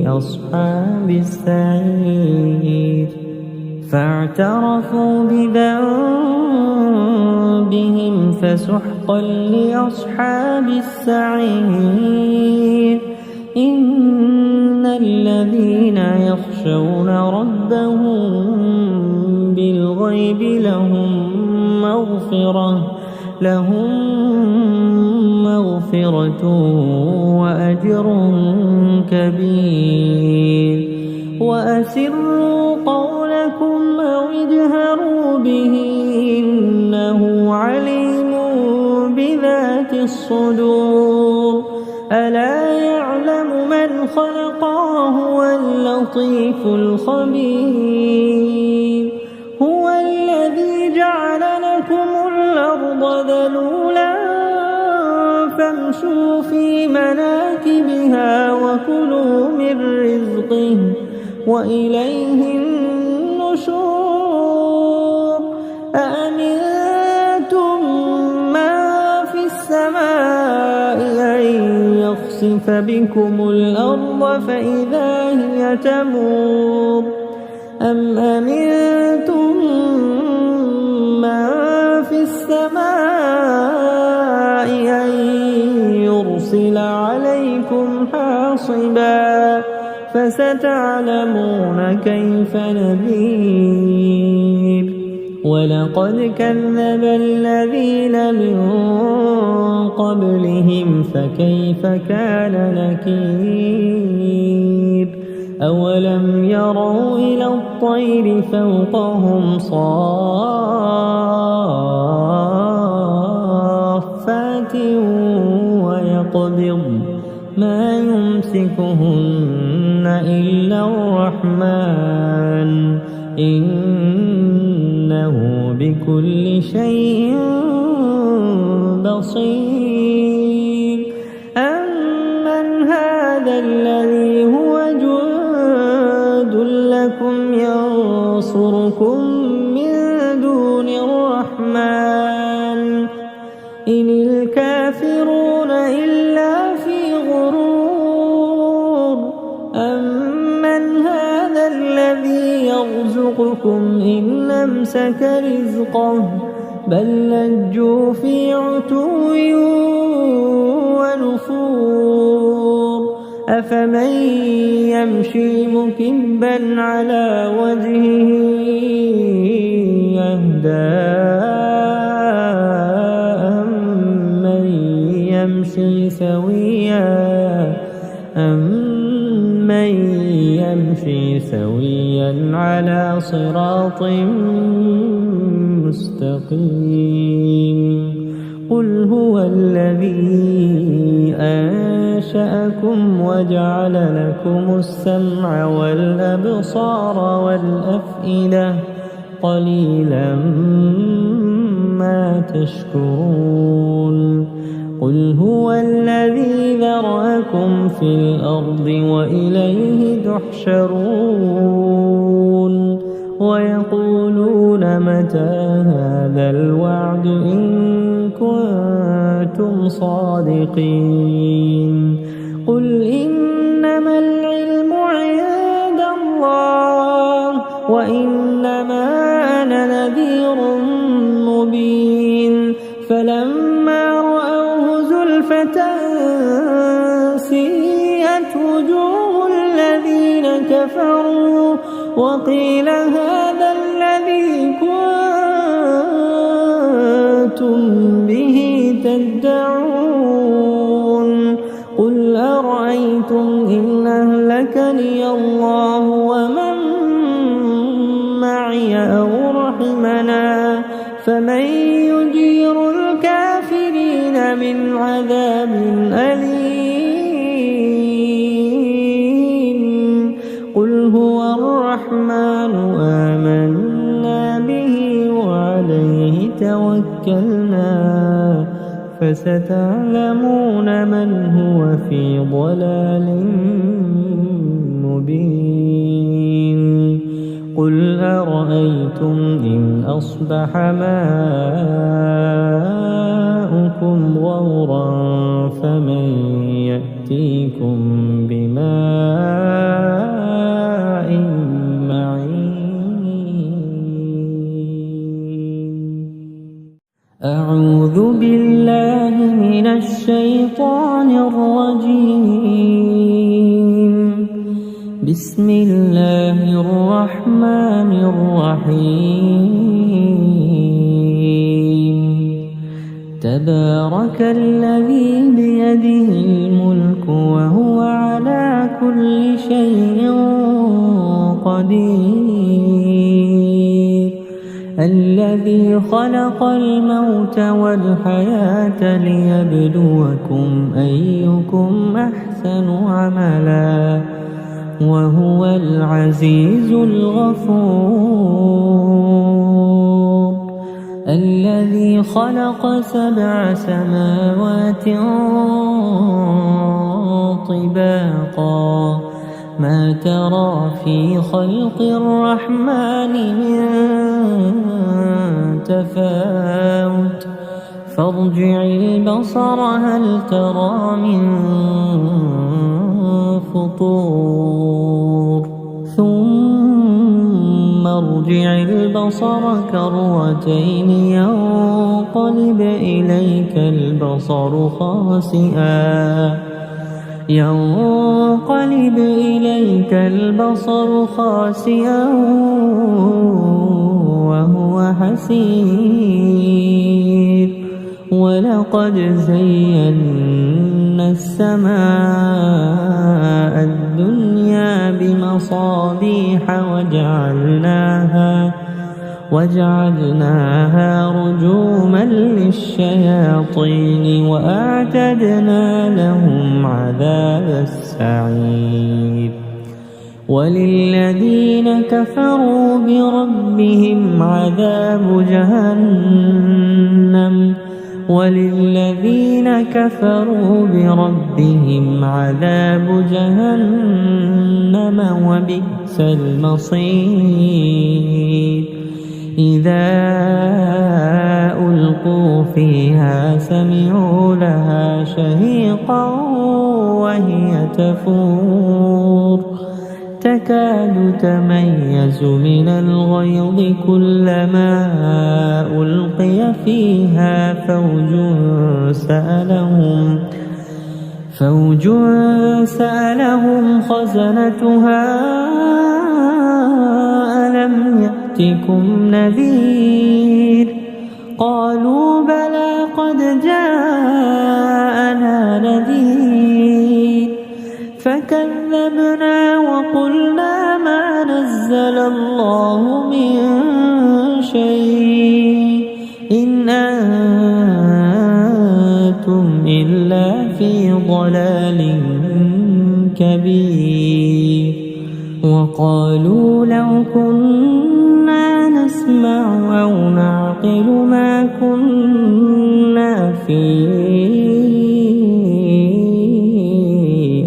أصحاب السعير فاعترفوا بذنبهم فسحقا لأصحاب السعير إن الذين يخشون ربهم بالغيب لهم مغفرة وأجر كبير وأسروا قولكم أو اجهروا به إنه عليم بذات الصدور ألا يعلم من خلق وهو اللطيف الخبير هو الذي جعل لكم الأرض ذلولا فامشوا في مناكبها وكلوا من رزقه وإليه النشور أأمنتم من في السماء أن يخسف بكم الأرض فإذا هي تمور أم أمنتم من في السماء أن يرسل عليكم حاصبا فستعلمون كيف نذير ولقد كذب الذين من قبلهم فكيف كان نكير أولم يروا إلى الطير فوقهم صافات ويقبضن ما يمسكهن إلا الرحمن إنه بكل شيء بصير أمن هذا الذي هو جند لكم ينصركم من دون الرحمن إن الكافرون إلا في غرور أمن هذا الذي يرزقكم إن أمسك رزقه بل لجوا في عتو ونفور أفمن يمشي مكبا على وجهه يهدى أمن يمشي سويا على صراط مستقيم قل هو الذي أنشأكم وجعل لكم السمع والأبصار والأفئدة قليلا ما تشكرون قل هو الذي ذرأكم في الأرض وإليه تحشرون ويقولون متى هذا الوعد إن كنتم صادقين قل إنما العلم عند الله وإنما أنا نذير مبين فلما رأوه زلفة سيئت وجوه الذين كفروا وقيل هذا الذي كنتم به تدعون قل أرأيتم إن أهلكني الله ومن معي أو رحمنا فمن يجير الكافرين من عذاب أليم قل هو الرحمن آمنا به وعليه توكلنا فستعلمون من هو في ضلال مبين قل أرأيتم إن أصبح ماؤكم غورا فمن يأتيكم بماء معين أعوذ بالله من الشيطان الرجيم بسم الله الرحمن الرحيم تبارك الذي بيده الملك وهو على كل شيء قدير الذي خلق الموت والحياة ليبلوكم أيكم أحسن عملا وهو العزيز الغفور الذي خلق 7 سماوات طباقا ما ترى في خلق الرحمن من تفاوت فارجع البصر هل ترى من فطور ثم ارجع البصر كرتين ينقلب إليك البصر خاسئا وهو حسير ولقد زينا السماء الدنيا بمصابيح وجعلناها رجوما للشياطين وأعتدنا لهم عذاب السعير وللذين كفروا بربهم عذاب جهنم وبئس المصير إذا ألقوا فيها سمعوا لها شهيقا وهي تفور تكاد تميز من الغيظ كلما ألقي فيها فوج سألهم خزنتها ألم يأتكم نذير قالوا بلى قد جاءنا نذير فكذبنا وقلنا ما نزل الله من شيء إن أنتم إلا في ضلال كبير وقالوا لو كنا نسمع أو نعقل ما كنا في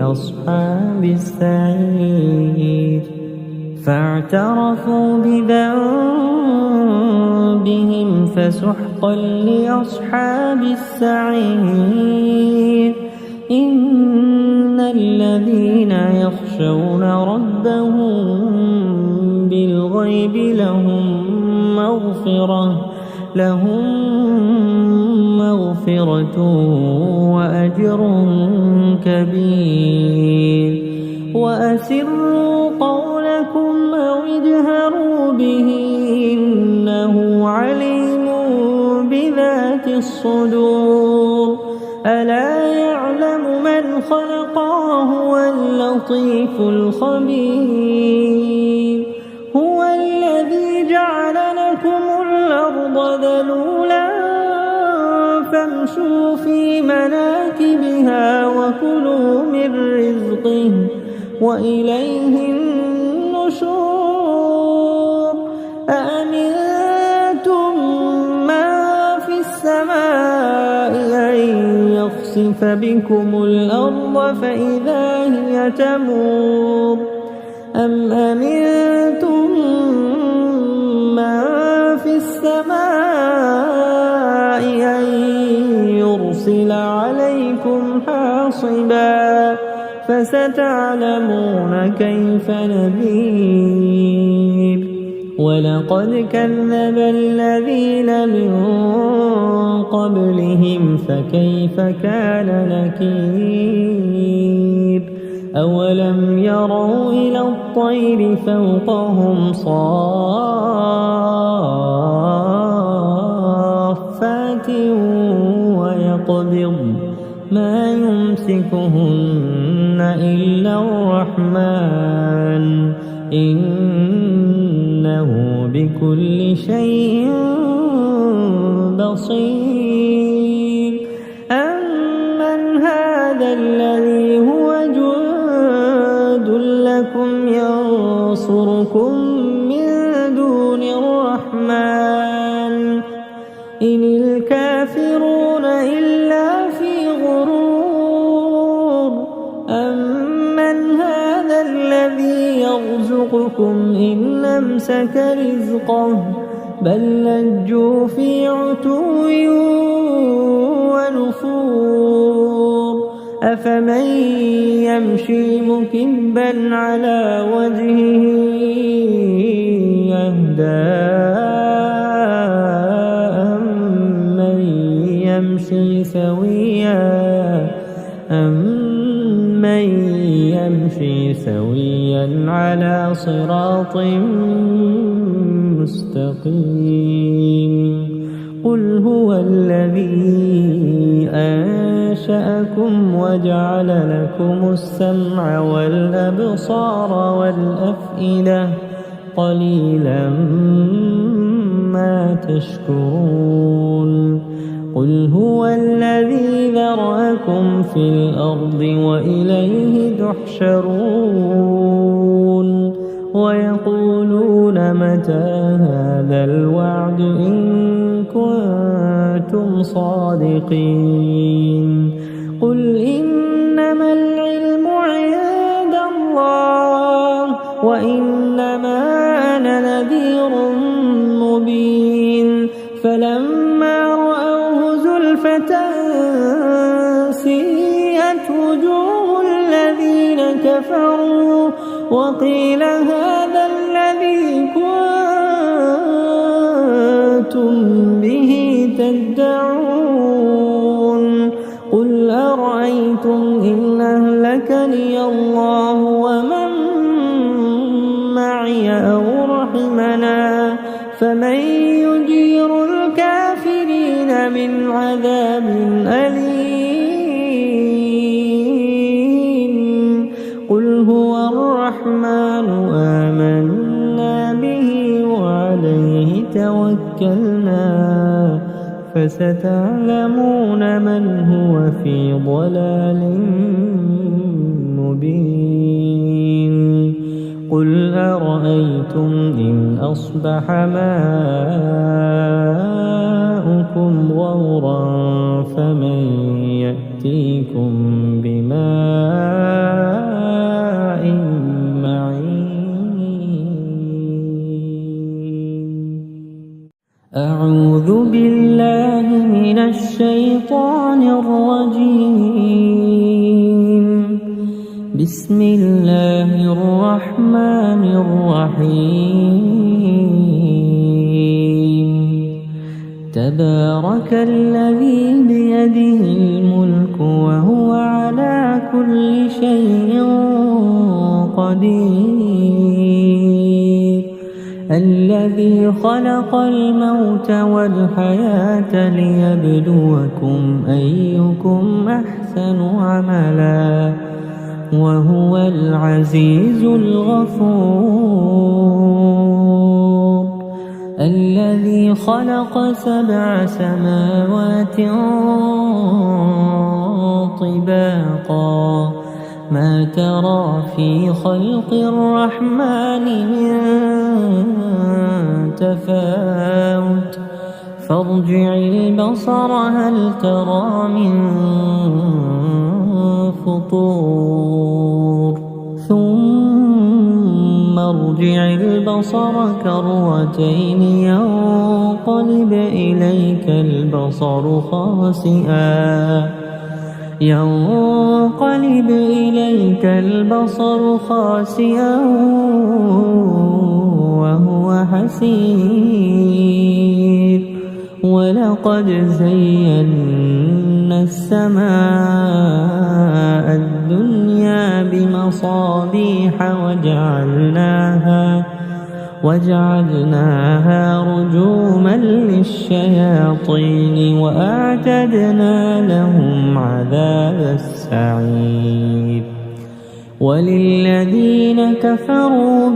أصحاب السعير فاعترفوا بذنبهم فسحقا لأصحاب السعير إن الذين يخشون ربهم بالغيب لهم مغفرة وأجر كبير وأسروا قولكم أو اجهروا به إنه عليم بذات الصدور ألا يعلم من خلق وهو اللطيف الخبير هو الذي جعل لكم الأرض ذلولا فامشوا في مناكبها وكلوا من رزقه وإليه النشور أأمنتم من في السماء أن يخسف بكم الأرض فإذا هي تمور أم أمنتم من في السماء أن يرسل عليكم حاصبا فستعلمون كيف نذير ولقد كذب الذين من قبلهم فكيف كان نكير أولم يروا إلى الطير فوقهم صافات يقبض ما يمسكهن إلا الرحمن إنه بكل شيء بصير. أمن هذا الذي هو جند لكم ينصركم من دون الرحمن إن الكافرون إلا في غرور. أمن هذا الذي يرزقكم إن أمسك رزقه بل لجوا في عتو ونفور. أفمن يمشي مكبا على وجهه يهدى أمن يمشي سويا على صراط مستقيم. قل هو الذي أنشأكم وجعل لكم السمع والأبصار والأفئدة قليلا ما تشكرون. قل هو الذي ذرأكم في الأرض وإليه تحشرون. ويقولون متى هذا الوعد إن كنتم صادقين. قل إنما العلم عند الله وإنما أنا نذير مبين. فلما رأوه زلفة سيئت وجوه الذين كفروا وقيل هذا الذي كنتم به تدعون. قل أرأيتم إن أهلكني الله ومن معي أو رحمنا فمن يجير الكافرين من عذاب أليم. قل هو الرحمن آمنا به وعليه توكلنا فستعلمون من هو في ضلال مبين. قل أرأيتم إن أصبح ماؤكم غورا فمن يأتيكم بماء معين. أعوذ بالله من الشيطان الرجيم. بسم الله الرحمن الرحيم. تبارك الذي بيده الملك وهو على كل شيء قدير. الذي خلق الموت والحياة ليبلوكم أيكم أحسن عملا وهو العزيز الغفور. الذي خلق 7 سماوات طباقا ما ترى في خلق الرحمن من تفاوت فارجع البصر هل ترى من فطور ثم ارجع البصر كرتين ينقلب إليك البصر خاسئا وهو حسير. ولقد زينا السماء الدنيا بمصابيح وجعلناها رجوما للشياطين وأعتدنا لهم عذاب السعير وللذين كفروا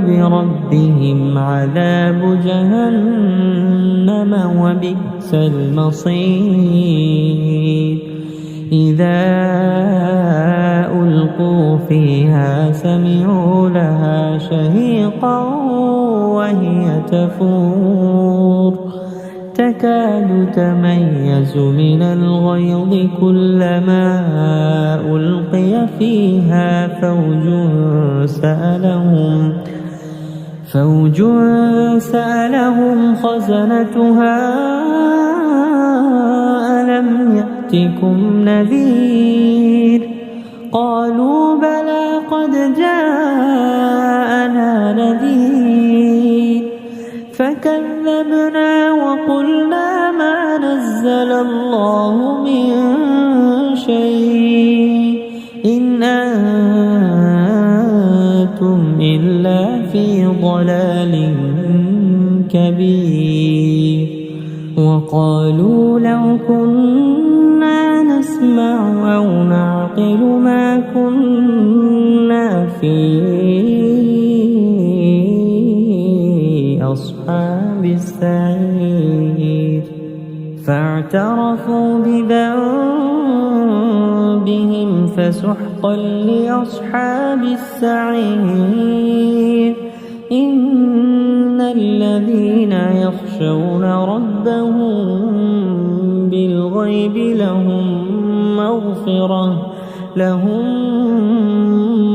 بربهم عذاب جهنم وبئس المصير إذا ألقوا فيها سمعوا لها شهيقا وهي تفور تكاد تميز من الغيظ كلما ألقي فيها فوج سألهم خزنتها ألم يأتكم نذير قالوا بلى قد جاءنا نذير فكذبنا وقلنا ما نزل الله من شيء إن أنتم إلا في ضلال كبير وقالوا لو كنا نسمع أو نعقل ما كنا في أصحاب السعير فاعترفوا بذنبهم فسحقا لأصحاب السعير إن الذين يخشون ربهم بالغيب لهم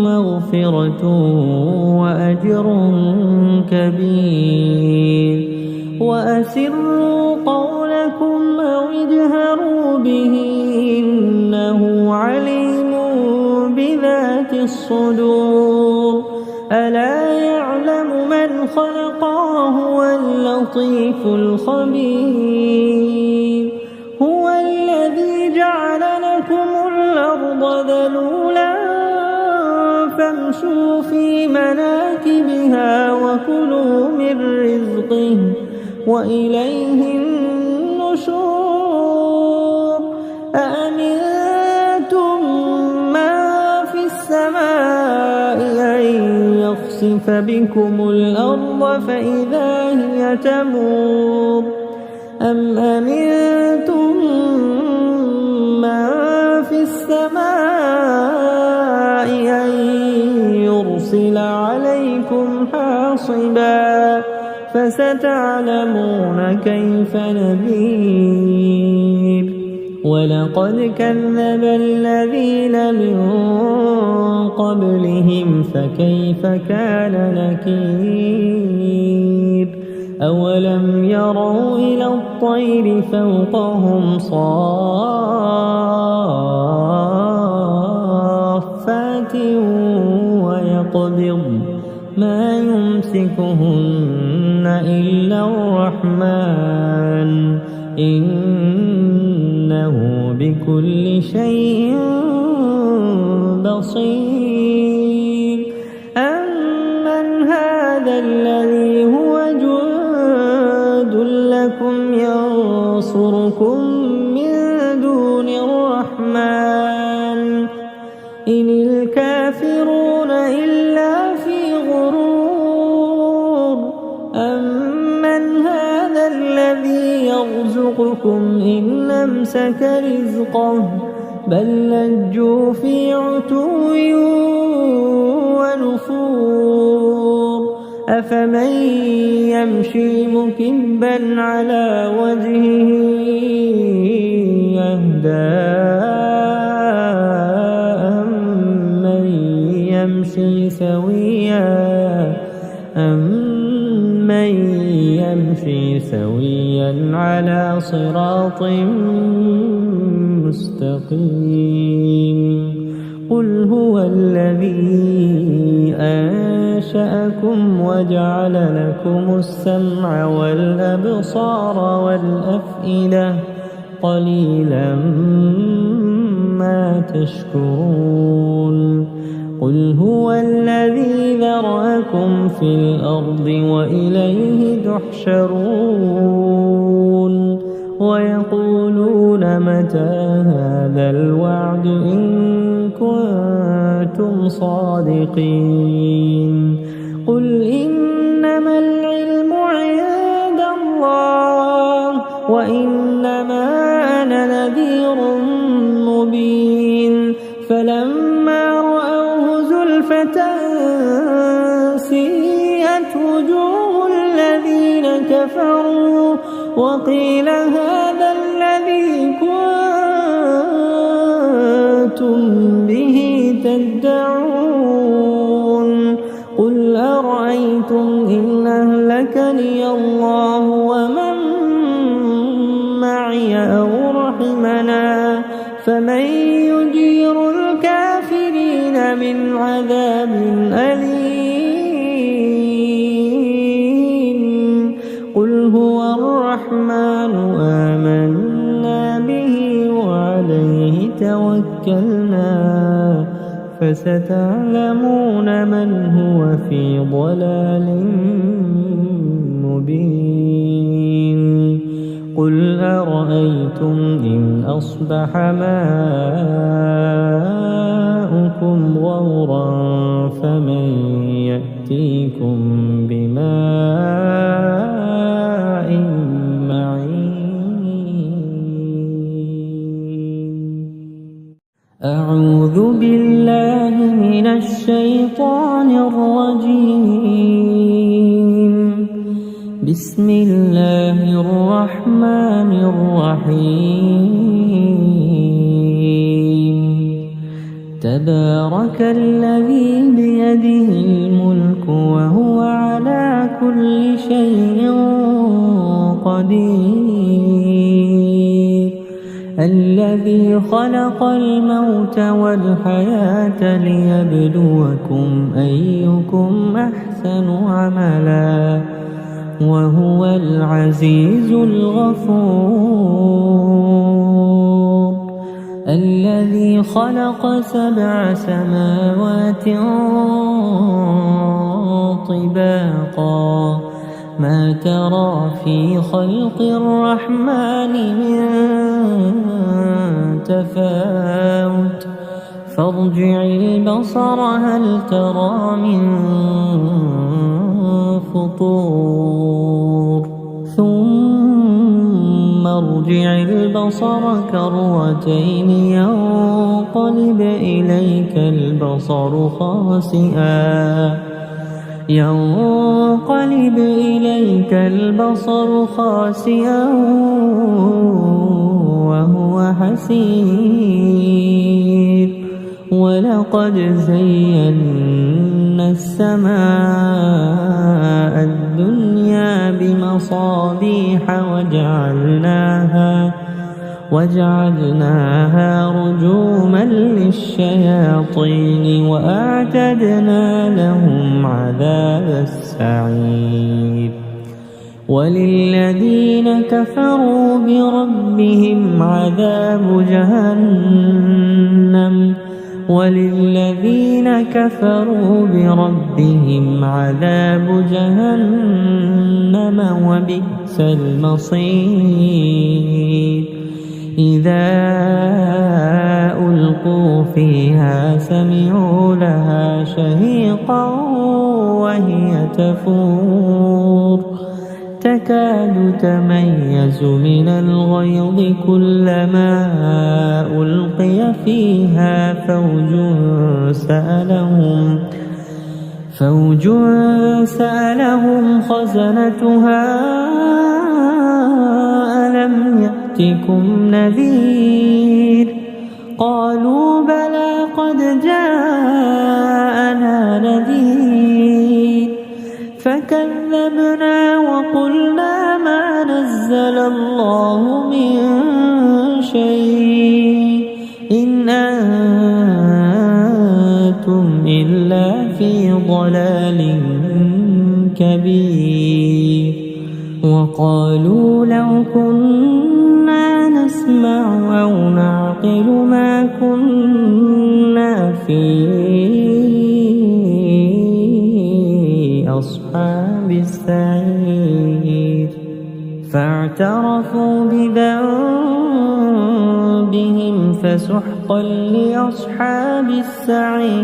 مغفرة وأجر كبير وأسروا قولكم أو اجهروا به إنه عليم بذات الصدور ألا يعلم من خلق وهو اللطيف الخبير هو الذي جعل لكم الأرض ذلولا فامشوا في مناكبها وكلوا من رزقه وإليه النشور أأمنتم من في السماء أن يخسف بكم الأرض فإذا هي تمور أم أمنتم من في السماء أن يرسل عليكم حاصبا فستعلمون كيف نذير ولقد كذب الذين من قبلهم فكيف كان نكير أولم يروا إلى الطير فوقهم صافات ويقبضن ما يمسكهن إلا الرحمن إنه بكل شيء بصير أمن هذا الذي هو جند لكم ينصركم من دون الرحمن إن الكافرون إلا في غرور أمن هذا الذي يرزقكم إن أمسك رزقه بل لجوا في عتو ونفور أفمن يمشي مكبا على وجهه يهدى أمن يمشي سويا على صراط مستقيم قل هو الذي أنشأكم وجعل لكم السمع والأبصار والأفئدة قليلا ما تشكرون قل هو الذي ذرأكم في الأرض وإليه تحشرون ويقولون متى هذا الوعد إن كنتم صادقين قل إنما العلم عند الله وإنما أنا نذير مبين فلما رأوه زلفة سيئت وجوه الذين كفروا وقيل هذا الذي كنتم به تدعون قل أرأيتم إن أهلكني الله ومن معي أو رحمنا فمن يجير الكافرين من عذاب أليم قل هو الرحمن آمنا به وعليه توكلنا فستعلمون من هو في ضلال مبين قل أرأيتم إن أصبح ماؤكم غورا فمن يأتيكم بماء معين أعوذ بالله من الشيطان الرجيم بسم الله الرحمن الرحيم تبارك الذي بيده الملك وهو على كل شيء قدير الذي خلق الموت والحياة ليبلوكم أيكم أحسن عملا وهو العزيز الغفور الذي خلق 7 سماوات طباقا ما ترى في خلق الرحمن من تفاوت فارجع البصر هل ترى من فطور ثم ارجع البصر كرتين ينقلب إليك البصر خاسئا وهو حسير ولقد زينا السماء الدنيا بمصابيح وجعلناها رجوما للشياطين وأعتدنا لهم عذاب السعير وللذين كفروا بربهم عذاب جهنم وبئس المصير إذا ألقوا فيها سمعوا لها شهيقا وهي تفور تكاد تميز من الغيظ كلما ألقي فيها فوج سألهم خزنتها ألم يأتكم نذير قالوا بلى قد جاءنا نذير فكذبنا وقلنا ما نزل الله من شيء إن أنتم إلا في ضلال كبير وقالوا لو كنا نسمع أو نعقل ما كنا في أصحاب السعير فاعترفوا بذنبهم فسحقا لأصحاب السعير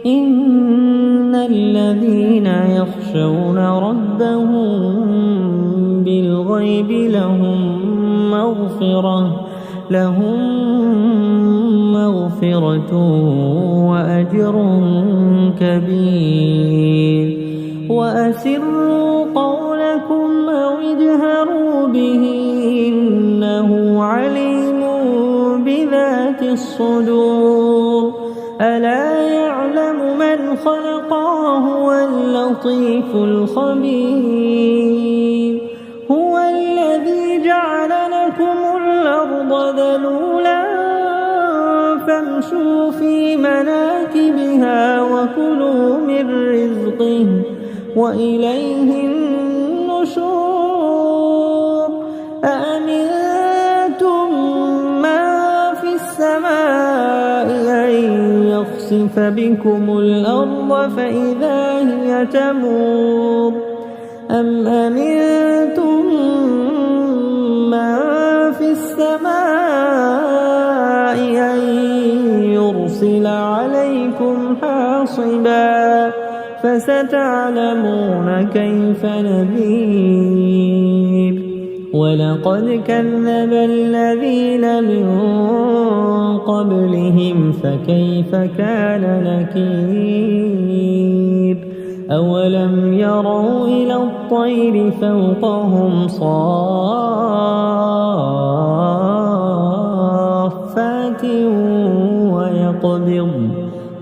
إن الذين يخشون ربهم بالغيب لهم مغفرة وأجر كبير وأسروا قولكم أو اجهروا به إنه عليم بذات الصدور ألا يعلم من خلق وهو اللطيف الخبير هو الذي جعل لكم الأرض ذلولا فامشوا في مناكبها وكلوا من رزقه وإليه النشور أأمنتم من في السماء أن يخسف بكم الأرض فإذا هي تمور أم أمنتم من في السماء أن يرسل عليكم حاصبا فستعلمون كيف نذير ولقد كذب الذين من قبلهم فكيف كان نكير أولم يروا إلى الطير فوقهم صافات ويقبض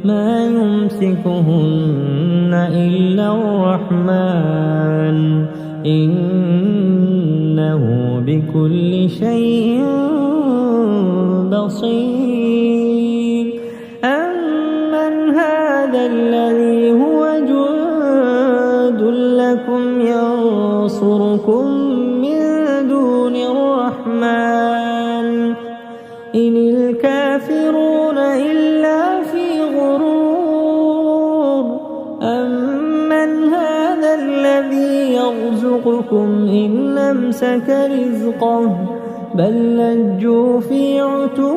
ما يمسكهن إلا الرحمن إنه بكل شيء بصير أمن هذا الذي هو جند لكم ينصركم من دون الرحمن إن الكافرون إلا في غرور أمن هذا الذي يرزقكم إن أمسك رزقه بل لجوا في عتو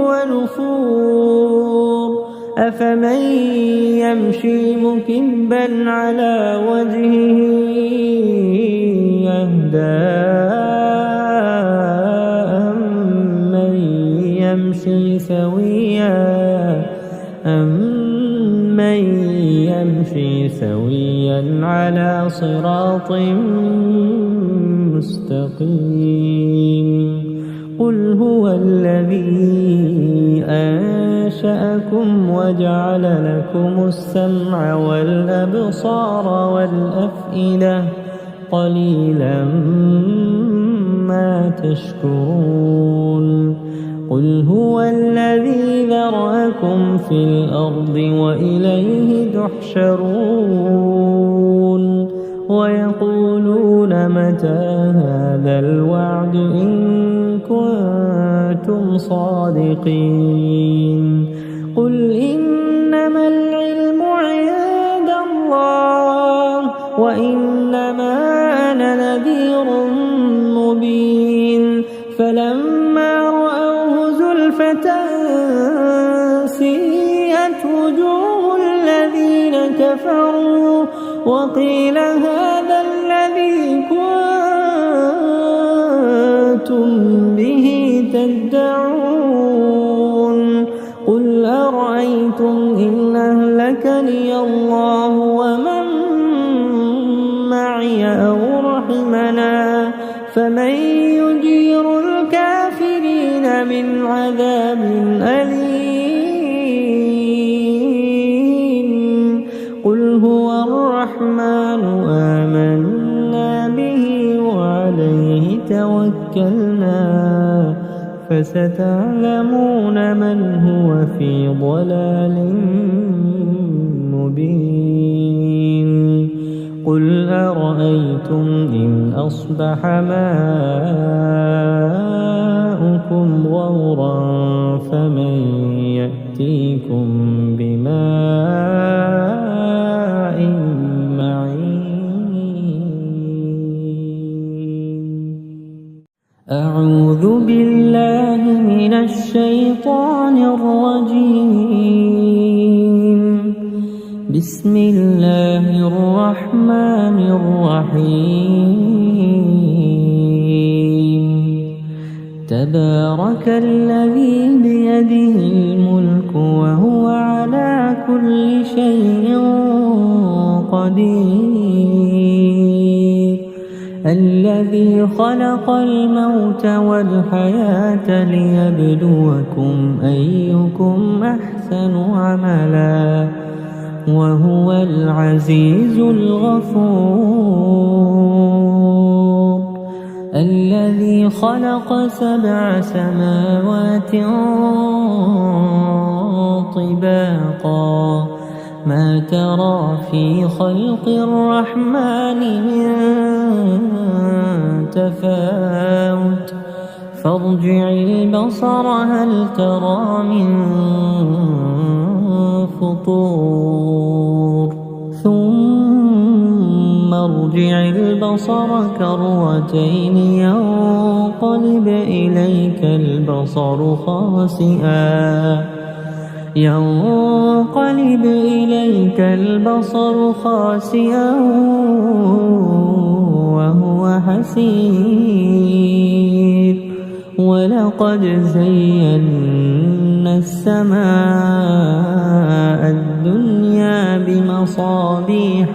ونفور أفمن يمشي مكبا على وجهه يهدى أمن يمشي سويا على صراط مستقيم قل هو الذي أنشأكم وجعل لكم السمع والأبصار والأفئدة قليلا ما تشكرون قل هو الذي ذرأكم في الأرض وإليه تحشرون ويقولون متى هذا الوعد إن كنتم صادقين قل إنما العلم عند الله وإنما أنا نذير مبين فلما رأوه زلفة سيئت وجوه الذين كفروا وقيل هذا الذي كنتم به تدعون قل أرأيتم إن أهلكني الله ومن معي أو رحمنا فمن يجير الكافرين من عذاب أليم قل هو الرحمن آمنا به وعليه توكلنا فستعلمون من هو في ضلال مبين قل أرأيتم أَفَرَأَيْتُمْ إِنْ أَصْبَحَ مَاؤُكُمْ غَوْرًا فَمَنْ يَأْتِيكُمْ بِمَاءٍ مَّعِينٍ أعوذ بالله من الشيطان الرجيم بسم الله الرحمن الرحيم تبارك الذي بيده الملك وهو على كل شيء قدير الذي خلق الموت والحياة ليبلوكم أيكم أحسن عملا وهو العزيز الغفور الذي خلق 7 سماوات طباقا ما ترى في خلق الرحمن من تفاوت فارجع البصر هل ترى من فطور ثم ارجع البصر كرتين ينقلب إليك البصر خاسئا وهو حسير ولقد زينا السماء الدنيا بمصابيح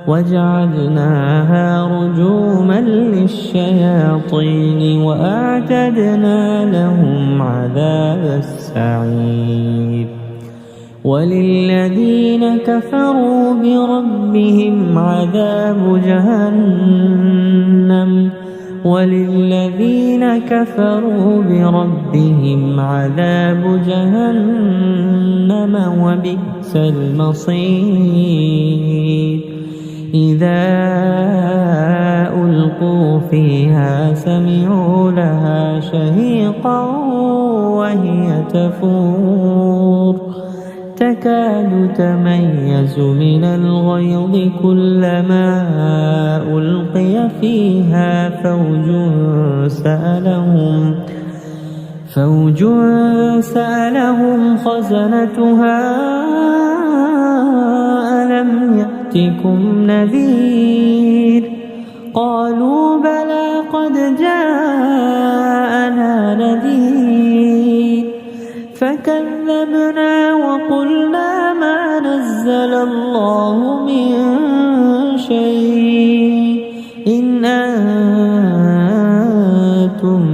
وجعلناها رجوما للشياطين وأعتدنا لهم عذاب السعير وللذين كفروا بربهم عذاب جهنم وبئس المصير إذا ألقوا فيها سمعوا لها شهيقا وهي تفور تكاد تميز من الغيظ كلما ألقي فيها فوج سألهم خزنتها ألم يأتكم نذير قالوا بلى قد جاءنا نذير فكذبنا وقلنا ما نزل الله من شيء إن أنتم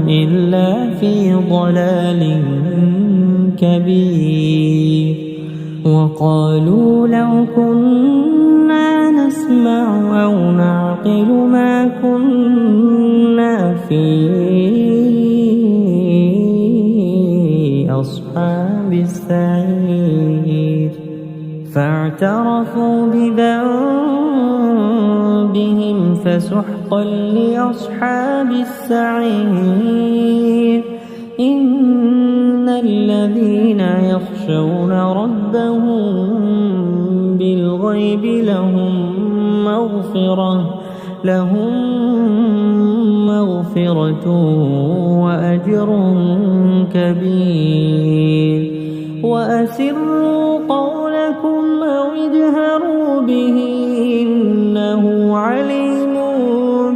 إلا في ضلال كبير وقالوا لو كنا نسمع أو نعقل ما كنا في أصحاب السعير فاعترفوا بذنبهم فسحقا لأصحاب السعير إن الذين يخشون ربهم بالغيب لهم مغفرة وأجر كبير وأسروا قولكم أو اجهروا به إنه عليم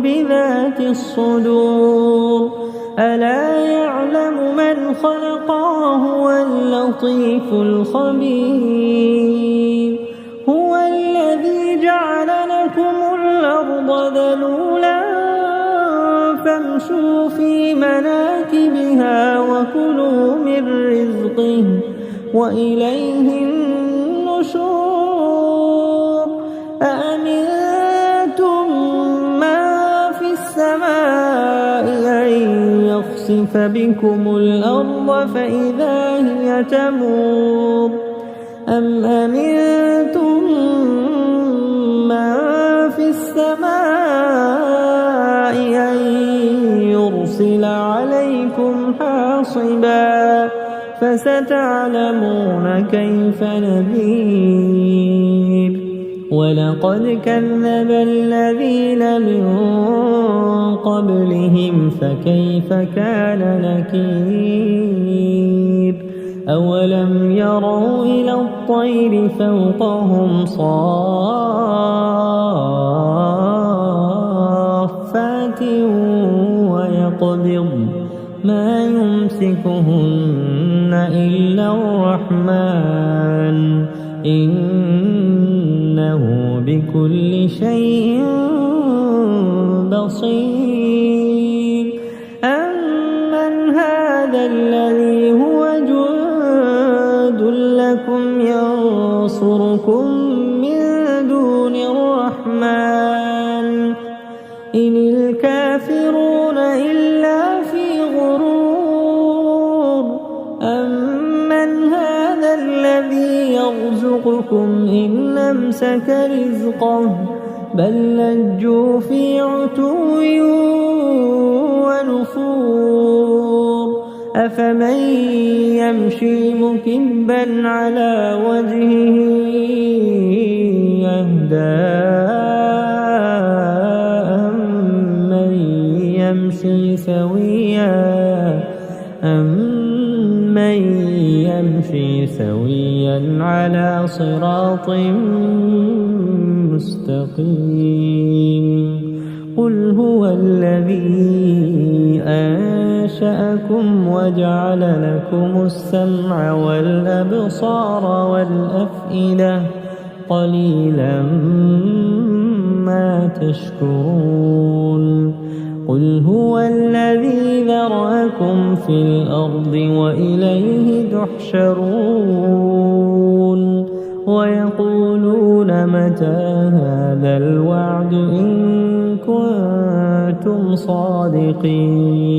بذات الصدور ألا يعلم من خلق وهو اللطيف الخبير هو الذي جعل لكم الأرض ذلولا فامشوا في مناكبها وكلوا من رزقه وإليه النشور أأمنتم من في السماء أن يخسف بكم الأرض فإذا هي تمور أم أمنتم السماء أن يرسل عليكم حاصبا فستعلمون كيف نذير ولقد كذب الذين من قبلهم فكيف كان نكير أولم يروا إلى الطير فوقهم صافات ويقبض ما يمسكهن إلا الرحمن إنه بكل شيء بصير أمن هذا الذي هو جند لكم ينصركم من دون الرحمن إن الكافرون إلا في غرور أمن هذا الذي يرزقكم إن أمسك رزقه بل لجوا في عتو ونفور أفمن يمشي مكبا على وجهه يهدى أمن يمشي سويا على صراط مستقيم قل هو الذي أنشأكم وجعل لكم السمع والأبصار والأفئدة قليلا ما تشكرون قل هو الذي ذرأكم في الأرض وإليه تحشرون ويقولون متى هذا الوعد إن كنتم صادقين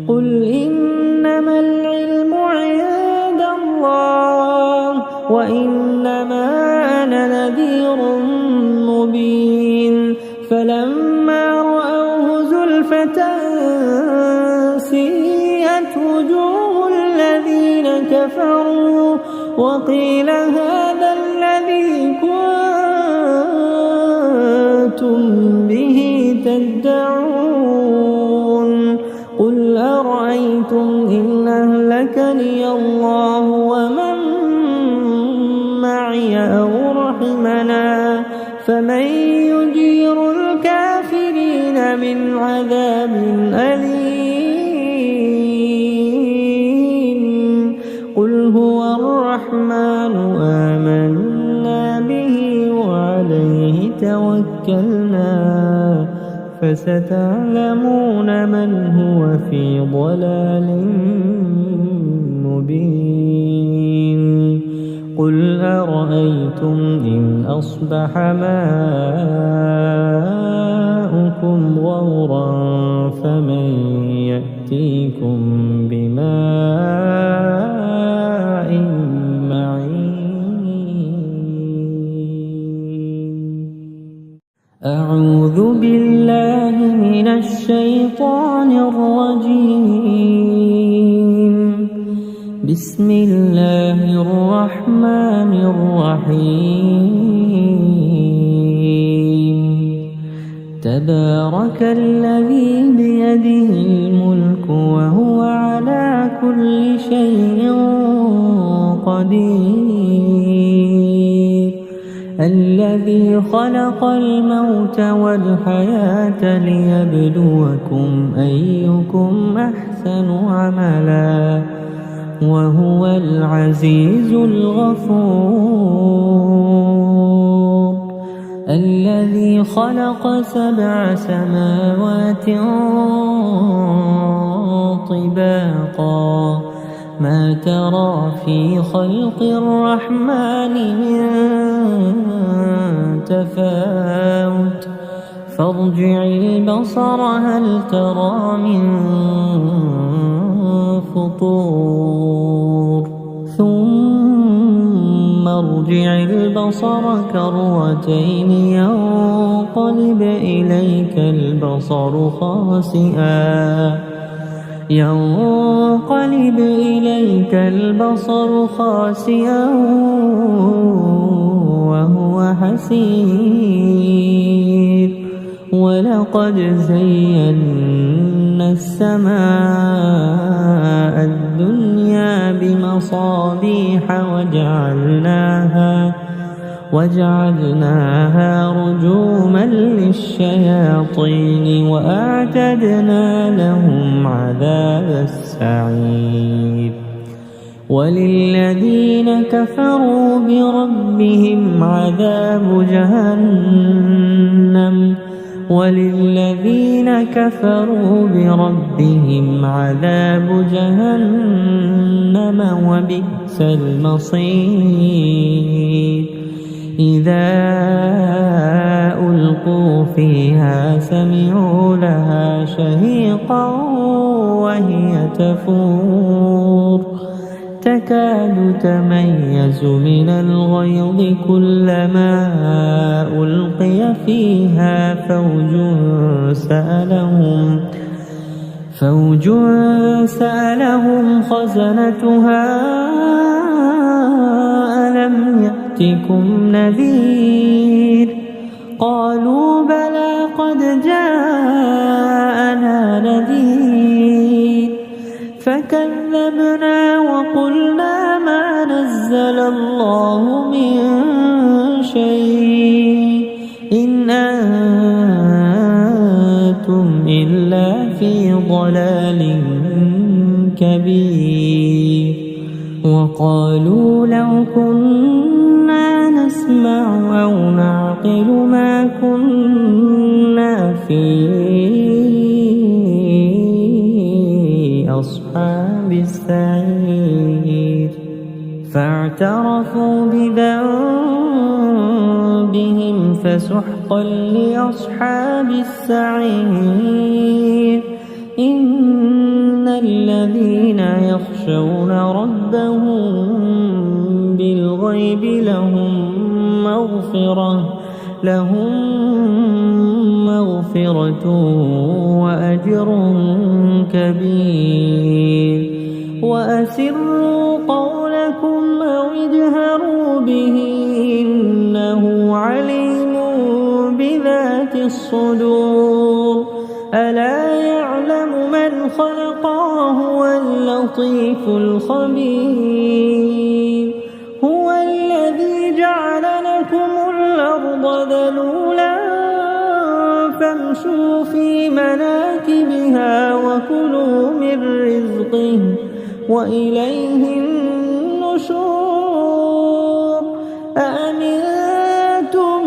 قل إنما العلم عند الله وإنما أنا نذير مبين فلما رأوه زلفة سيئت وجوه الذين كفروا وقيل هذا الذي كنتم به تدعون قل أرأيتم إن أهلكني الله ومن معي أو رحمنا فمن يجير الكافرين من عذاب أليم قل هو الرحمن آمنا به وعليه توكلنا فستعلمون من هو في ضلال مبين قل أرأيتم إن أصبح ماؤكم غورا فمن يأتيكم بماء معين أعوذ بالله من الشيطان الرجيم بسم الله الرحمن الرحيم تبارك الذي بيده الملك وهو على كل شيء قدير الذي خلق الموت والحياة ليبلوكم أيكم أحسن عملا وهو العزيز الغفور الذي خلق 7 سماوات طباقا ما ترى في خلق الرحمن من تفاوت فارجع البصر هل ترى من فطور ثم ارجع ارجع البصر كرتين ينقلب إليك البصر خاسئا وهو حسير ولقد زينا السماء الدنيا بمصابيح وجعلناها رجوما للشياطين وأعتدنا لهم عذاب السعير وللذين كفروا بربهم عذاب جهنم وبئس المصير إذا ألقوا فيها سمعوا لها شهيقا وهي تفور تكاد تميز من الغيظ كلما ألقي فيها فوج سألهم خزنتها ألم يأتكم نذير قالوا بلى قد جاءنا نذير فكذبنا وقلنا ما نزل الله من شيء إن أنتم إلا في ضلال كبير وقالوا لو كنا نسمع أو نعقل ما كنا في أصحاب السعير فاعترفوا بذنبهم فسحقا لأصحاب السعير إن الذين يخشون ربهم بالغيب لهم مغفرة وأجر كبير وأسروا قولكم أو اجهروا به إنه عليم بذات الصدور ألا يعلم من خلق وهو اللطيف الخبير هو الذي جعل لكم الأرض ذلولا فامشوا في مناكبها وكلوا من رزقه وإليه النشور أأمنتم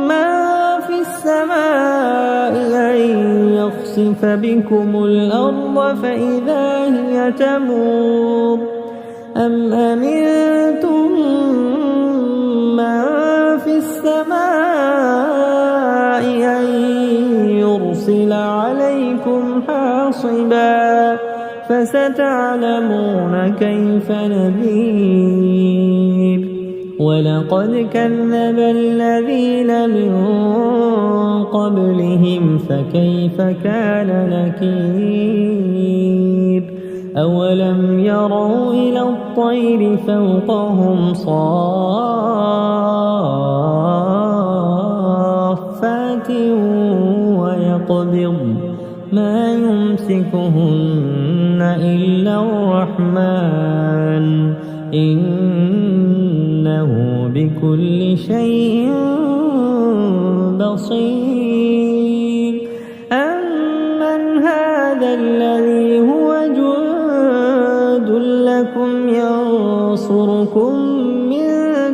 من في السماء أن يخسف بكم الأرض فإذا هي تمور أم أمنتم من في السماء أن يرسل عليكم حاصبا فستعلمون كيف نذير ولقد كذب الذين من قبلهم فكيف كان نكير أولم يروا إلى الطير فوقهم صافات ويقبض ما يمسكهن إلا الرحمن إنه بكل شيء بصير أمن هذا الذي هو جند لكم ينصركم من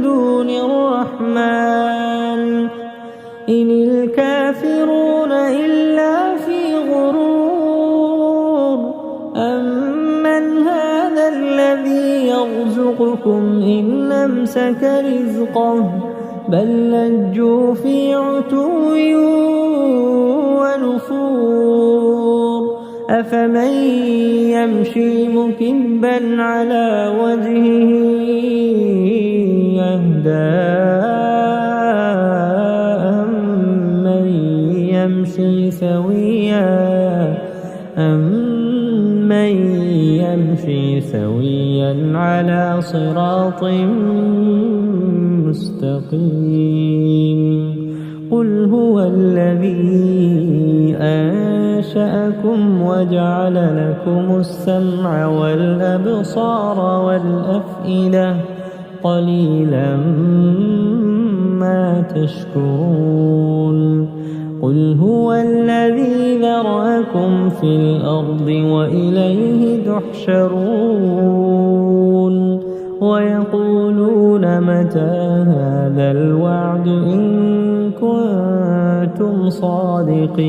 دون الرحمن إن الكافرون إلا في غرور أمن هذا الذي يرزقكم إن أمسك رزقه بل لجوا في عتو ونفور أفمن يمشي مكبا على وجهه أمن يمشي سويا على صراط مستقيم قل هو الذي أنشأكم وجعل لكم السمع والأبصار والأفئدة قليلا ما تشكرون قل هو الذي ذرأكم في الأرض وإليه تحشرون ويقولون متى هذا الوعد إن كنتم صادقين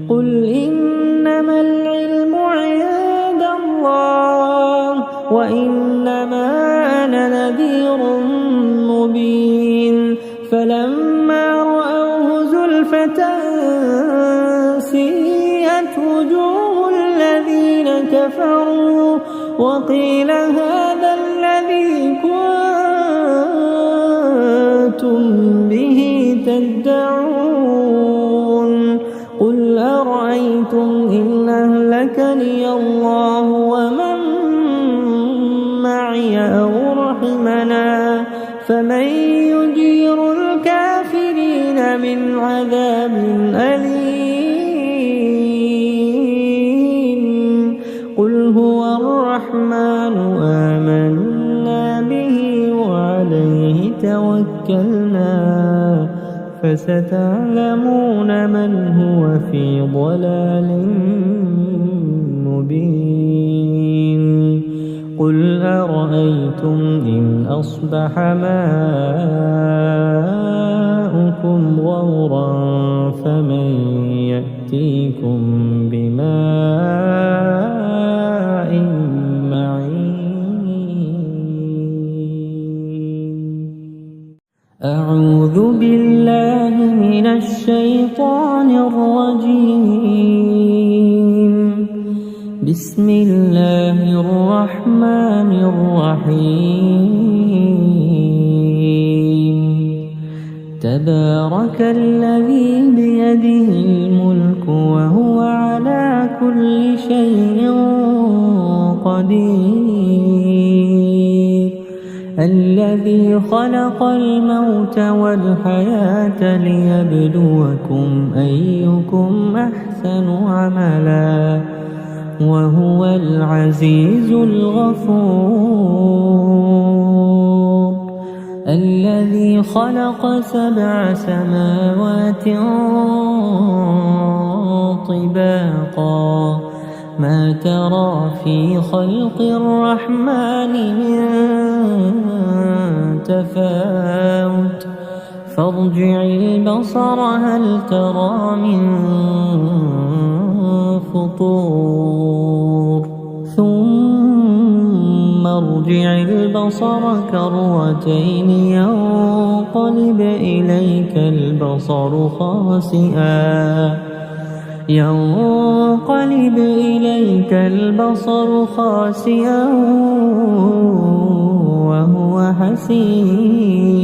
قل إنما العلم عند الله وإنما أنا نذير مبين فلما رأوه زلفة سيئت وجوه الذين كفروا وقيل هذا الذي كنتم به تدعون قل أرأيتم إن أهلكني الله ومن معي أو رحمنا فمن يجير الكافرين من عذاب أليم قل هو الرحمن آمنا به وعليه توكلنا فستعلمون من هو في ضلال مبين قل أرأيتم إن أصبح ماؤكم غورا فمن يأتيكم بماء معين أعوذ بالله من الشيطان الرجيم بسم الله الرحمن الرحيم تبارك الذي بيده الملك وهو على كل شيء قدير الذي خلق الموت والحياة ليبلوكم أيكم أحسن عملا وهو العزيز الغفور الذي خلق 7 سماوات طباقا ما ترى في خلق الرحمن من تفاوت فارجع البصر هل ترى من فطور ثم ارجع البصر كرتين ينقلب إليك البصر خاسئا وهو حسير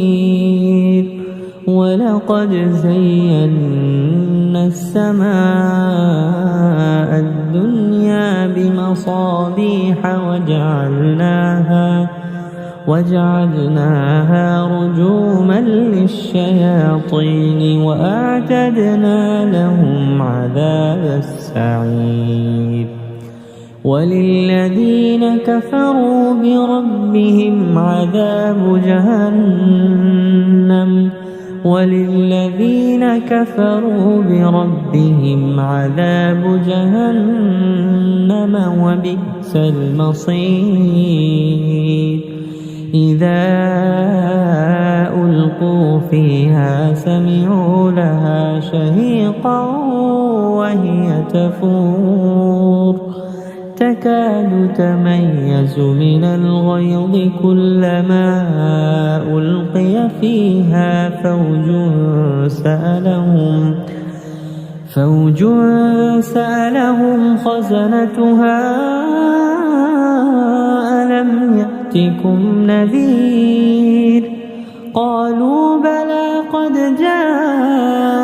ولقد زينا السماء الدنيا بمصابيح وجعلناها رجوما للشياطين وأعتدنا لهم عذاب السعير وللذين كفروا بربهم عذاب جهنم وبئس المصير إذا ألقوا فيها سمعوا لها شهيقا وهي تفور تكاد تميز من الغيظ كلما ألقي فيها فوج سألهم خزنتها ألم يأتكم نذير قالوا بلى قد جاءنا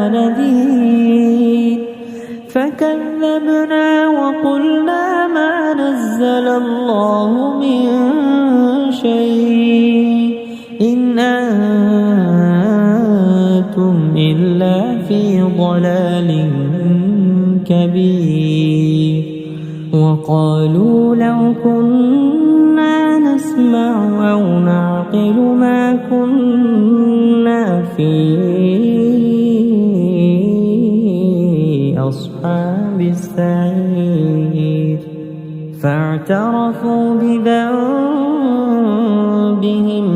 نذير فكذبنا وقلنا ما نزل الله من شيء إن أنتم إلا في ضلال كبير وقالوا لو كنا نسمع أو نعقل ما كنا في أصحاب السعير فاعترفوا بذنبهم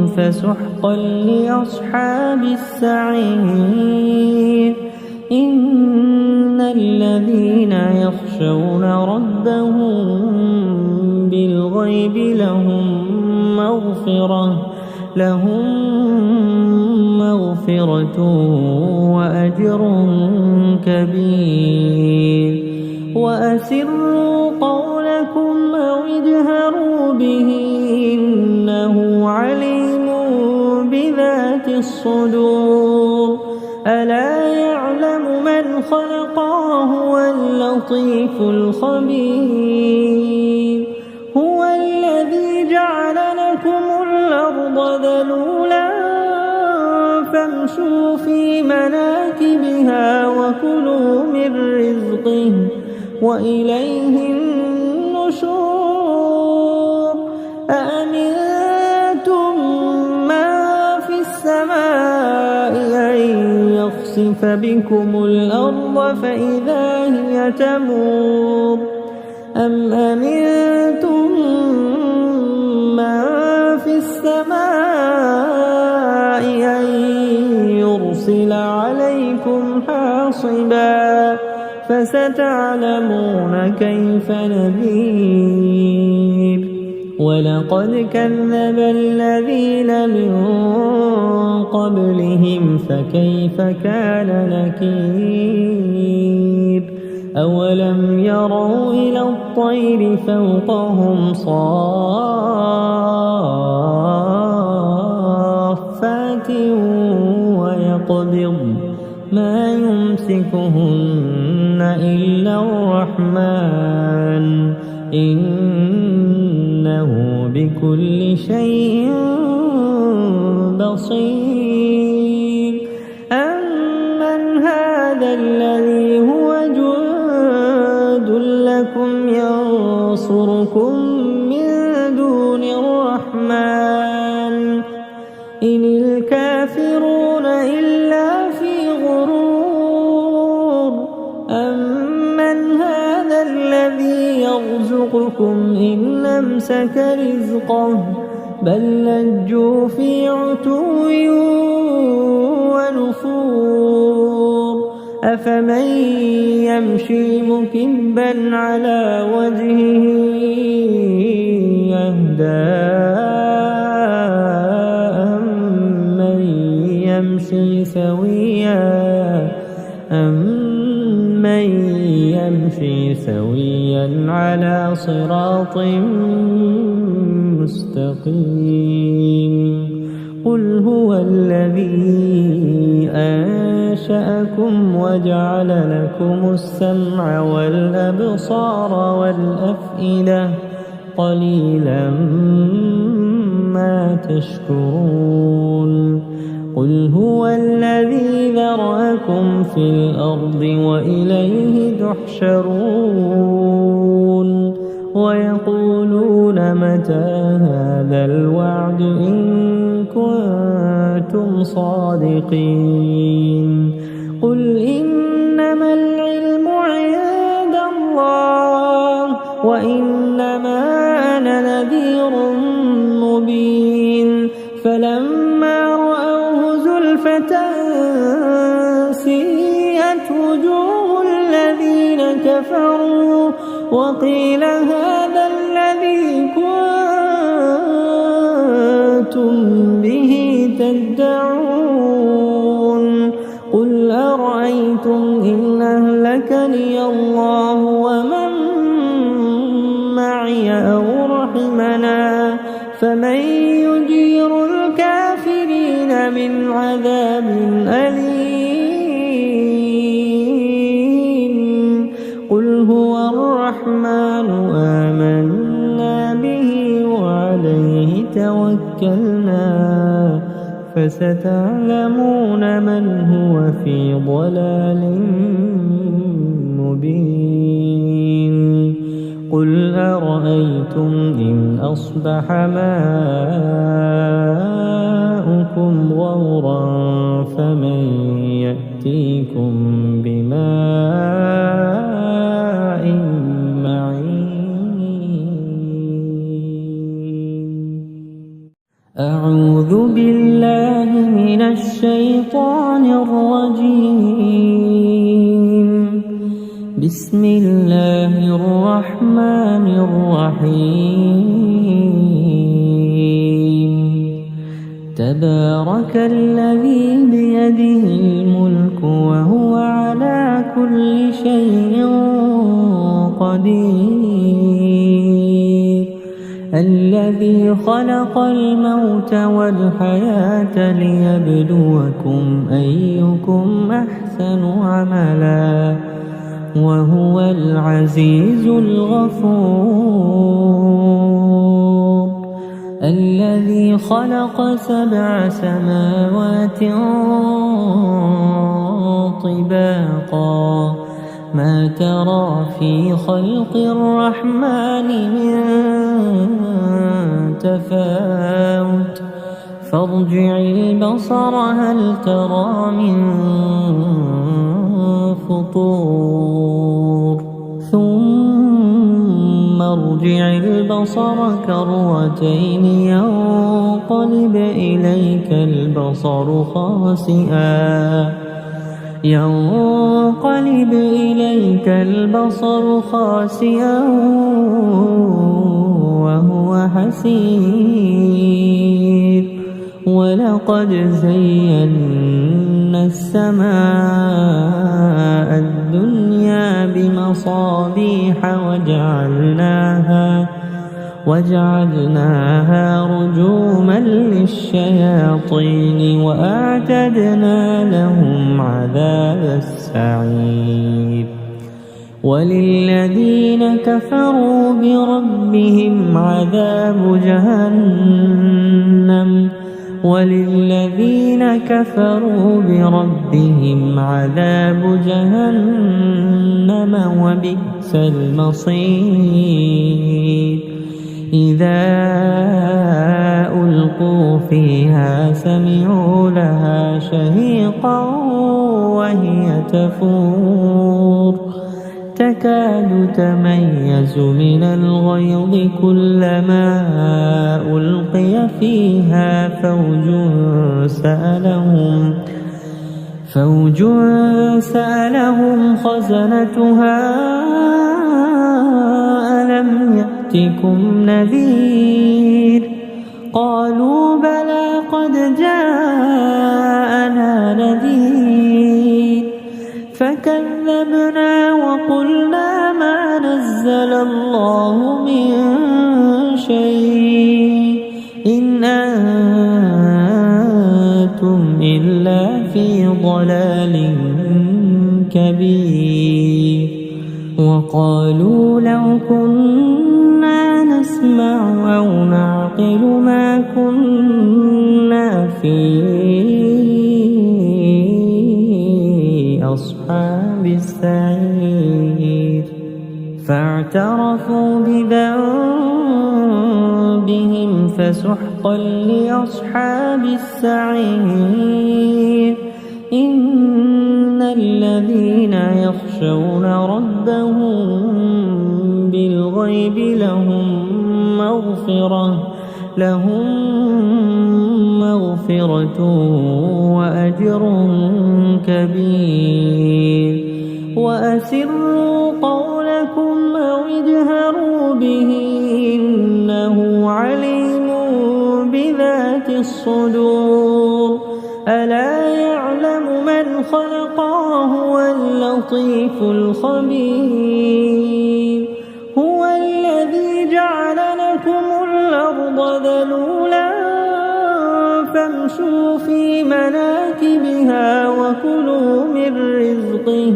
فسحقا لأصحاب السعير إن الذين يخشون ربهم بالغيب لهم مغفرة وأجر كبير وأسروا قولكم أو اجهروا به إنه عليم بذات الصدور ألا يعلم من خلق وهو اللطيف الخبير هو الذي جعل لكم الأرض ذلولا فامشوا في مناكبها وكلوا من رزقه وإليه النشور أأمنتم من في السماء أن يخسف بكم الأرض فإذا هي تمور أم أمنتم من في السماء أن يرسل عليكم حاصبا فستعلمون كيف نذير ولقد كذب الذين من قبلهم فكيف كان نكير أولم يروا إلى الطير فوقهم صافات ويقبض ما يمسكهن إلا الرحمن إنه بكل شيء بصير أمن هذا الذي هو جند لكم ينصركم من دون الرحمن إن الكافرون إلا في غرور أمن هذا الذي يرزقكم إن أمسك رزقه بل لجوا في عتو ونفور أفمن يمشي مكبا على وجهه يهدى أمن يمشي سويا على صراط مستقيم قل هو الذي أنشأكم وجعل لكم السمع والأبصار والأفئدة قليلا ما تشكرون قل هو الذي ذرأكم في الأرض وإليه تحشرون ويقولون متى هذا الوعد إن كنتم صادقين قل إنما العلم عند الله وإنما أنا نذير مبين فلما رأوه زلفة سيئت وجوه الذين كفروا وقيل هذا الذي كنتم به تدعون قل أرأيتم إن أهلكني الله ومن معي أو رحمنا فمن يجير الكافرين من عذاب أليم قل هو الرحمن آمنا به وعليه توكلنا فستعلمون من هو في ضلال مبين قل أرأيتم إن أصبح ماؤكم غورا فمن يأتيكم بماء معين أعوذ بالله من الشيطان الرجيم بسم الله الرحمن الرحيم تبارك الذي بيده الملك وهو على كل شيء قدير الذي خلق الموت والحياة ليبلوكم أيكم أحسن عملا وهو العزيز الغفور الذي خلق 7 سماوات طباقا ما ترى في خلق الرحمن من تفاوت فارجع البصر هل ترى من فطور ثم ارجع البصر كرتين ينقلب إليك البصر خاسئا وهو حسير ولقد زينا السماء الدنيا بمصابيح وجعلناها رجوما للشياطين وأعتدنا لهم عذاب السعير وللذين كفروا بربهم عذاب جهنم وبئس المصير إذا ألقوا فيها سمعوا لها شهيقا وهي تفور تكاد تميز من الغيظ كلما ألقي فيها فوج سألهم خزنتها ألم يأتكم نذير قالوا بلى قد جاءنا نذير فكذبنا وقلنا ما نزل الله من شيء إن أنتم إلا في ضلال كبير وقالوا لو كنا نسمع أو نعقل ما كنا في أصحاب السعير فاعترفوا بذنبهم فسحقا لأصحاب السعير إن الذين يخشون ربهم بالغيب لهم مغفرة وأجر كبير وأسروا قولكم أو اجهروا به إنه عليم بذات الصدور ألا يعلم من خلق وهو اللطيف الخبير هو الذي جعل لكم الأرض ذلولا فامشوا في مناكبها وكلوا من رزقه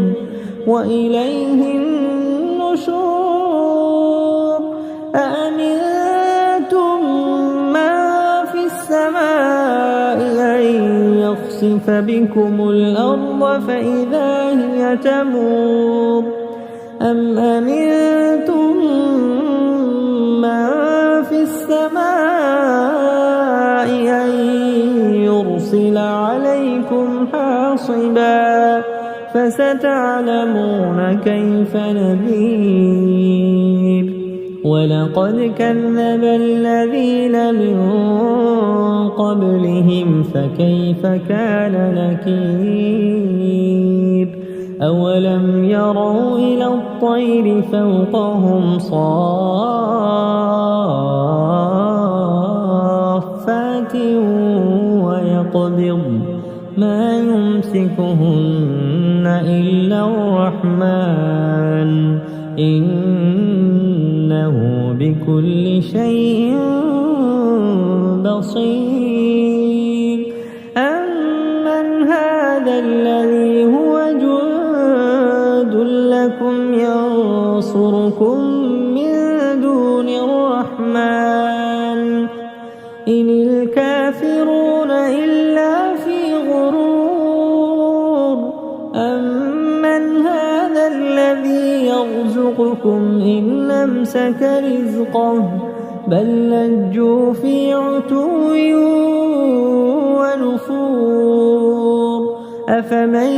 وإليه النشور أأمنتم من في السماء أن يخسف بكم الأرض فإذا هي تمور أم أمنتم من في السماء أن يرسل عليكم حاصبا فستعلمون كيف نذير ولقد كذب الذين من قبلهم فكيف كان نكير أولم يروا إلى الطير فوقهم صافات ويقبض ما يمسكهن إلا الرحمن إنه بكل شيء بصير أمن هذا الذي هو جند لكم ينصركم من دون الرحمن إن الكافرون إلا في غرور أمن هذا الذي يرزقكم إن أمسك رزقه بل لجوا في عتو ونفور أفمن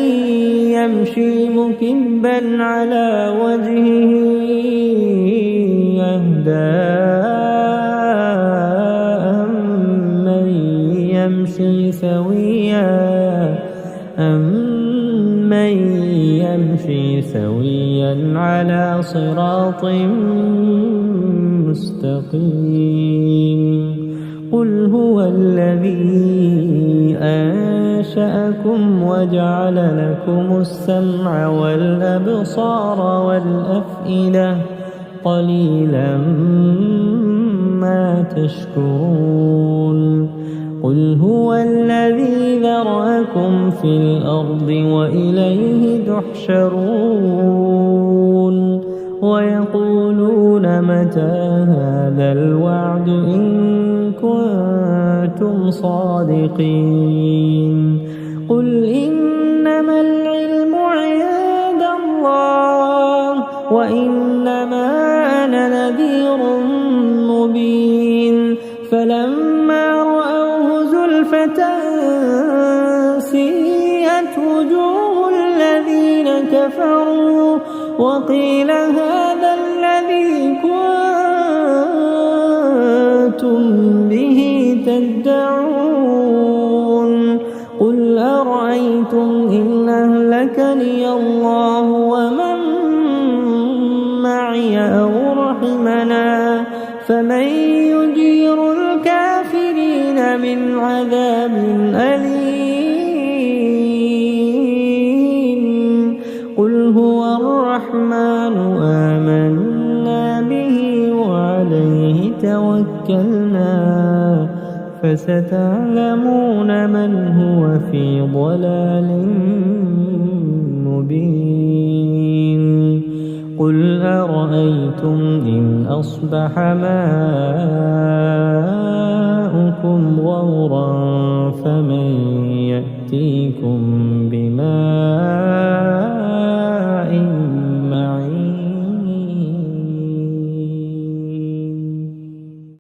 يمشي مكبا على وجهه يهدى أمن يمشي سويا على صراط مستقيم قل هو الذي أنشأكم وجعل لكم السمع والأبصار والأفئدة قليلا ما تشكرون قل هو الذي ذرأكم في الأرض وإليه تحشرون ويقولون متى هذا الوعد إن كنتم صادقين قل إنما العلم عند الله وإنما أنا نذير مبين فلما رأوه زلفة سيئت وجوه الذين كفروا وقيل هذا الذي كنتم به تدعون قل أرأيتم إن أهلكني الله ومن معي أو رحمنا فمن يجير الكافرين من عذاب أليم قل هو الرحمن آمنا به وعليه توكلنا فستعلمون من هو في ضلال مبين قل أرأيتم إن أصبح ماؤكم غورا فمن يأتيكم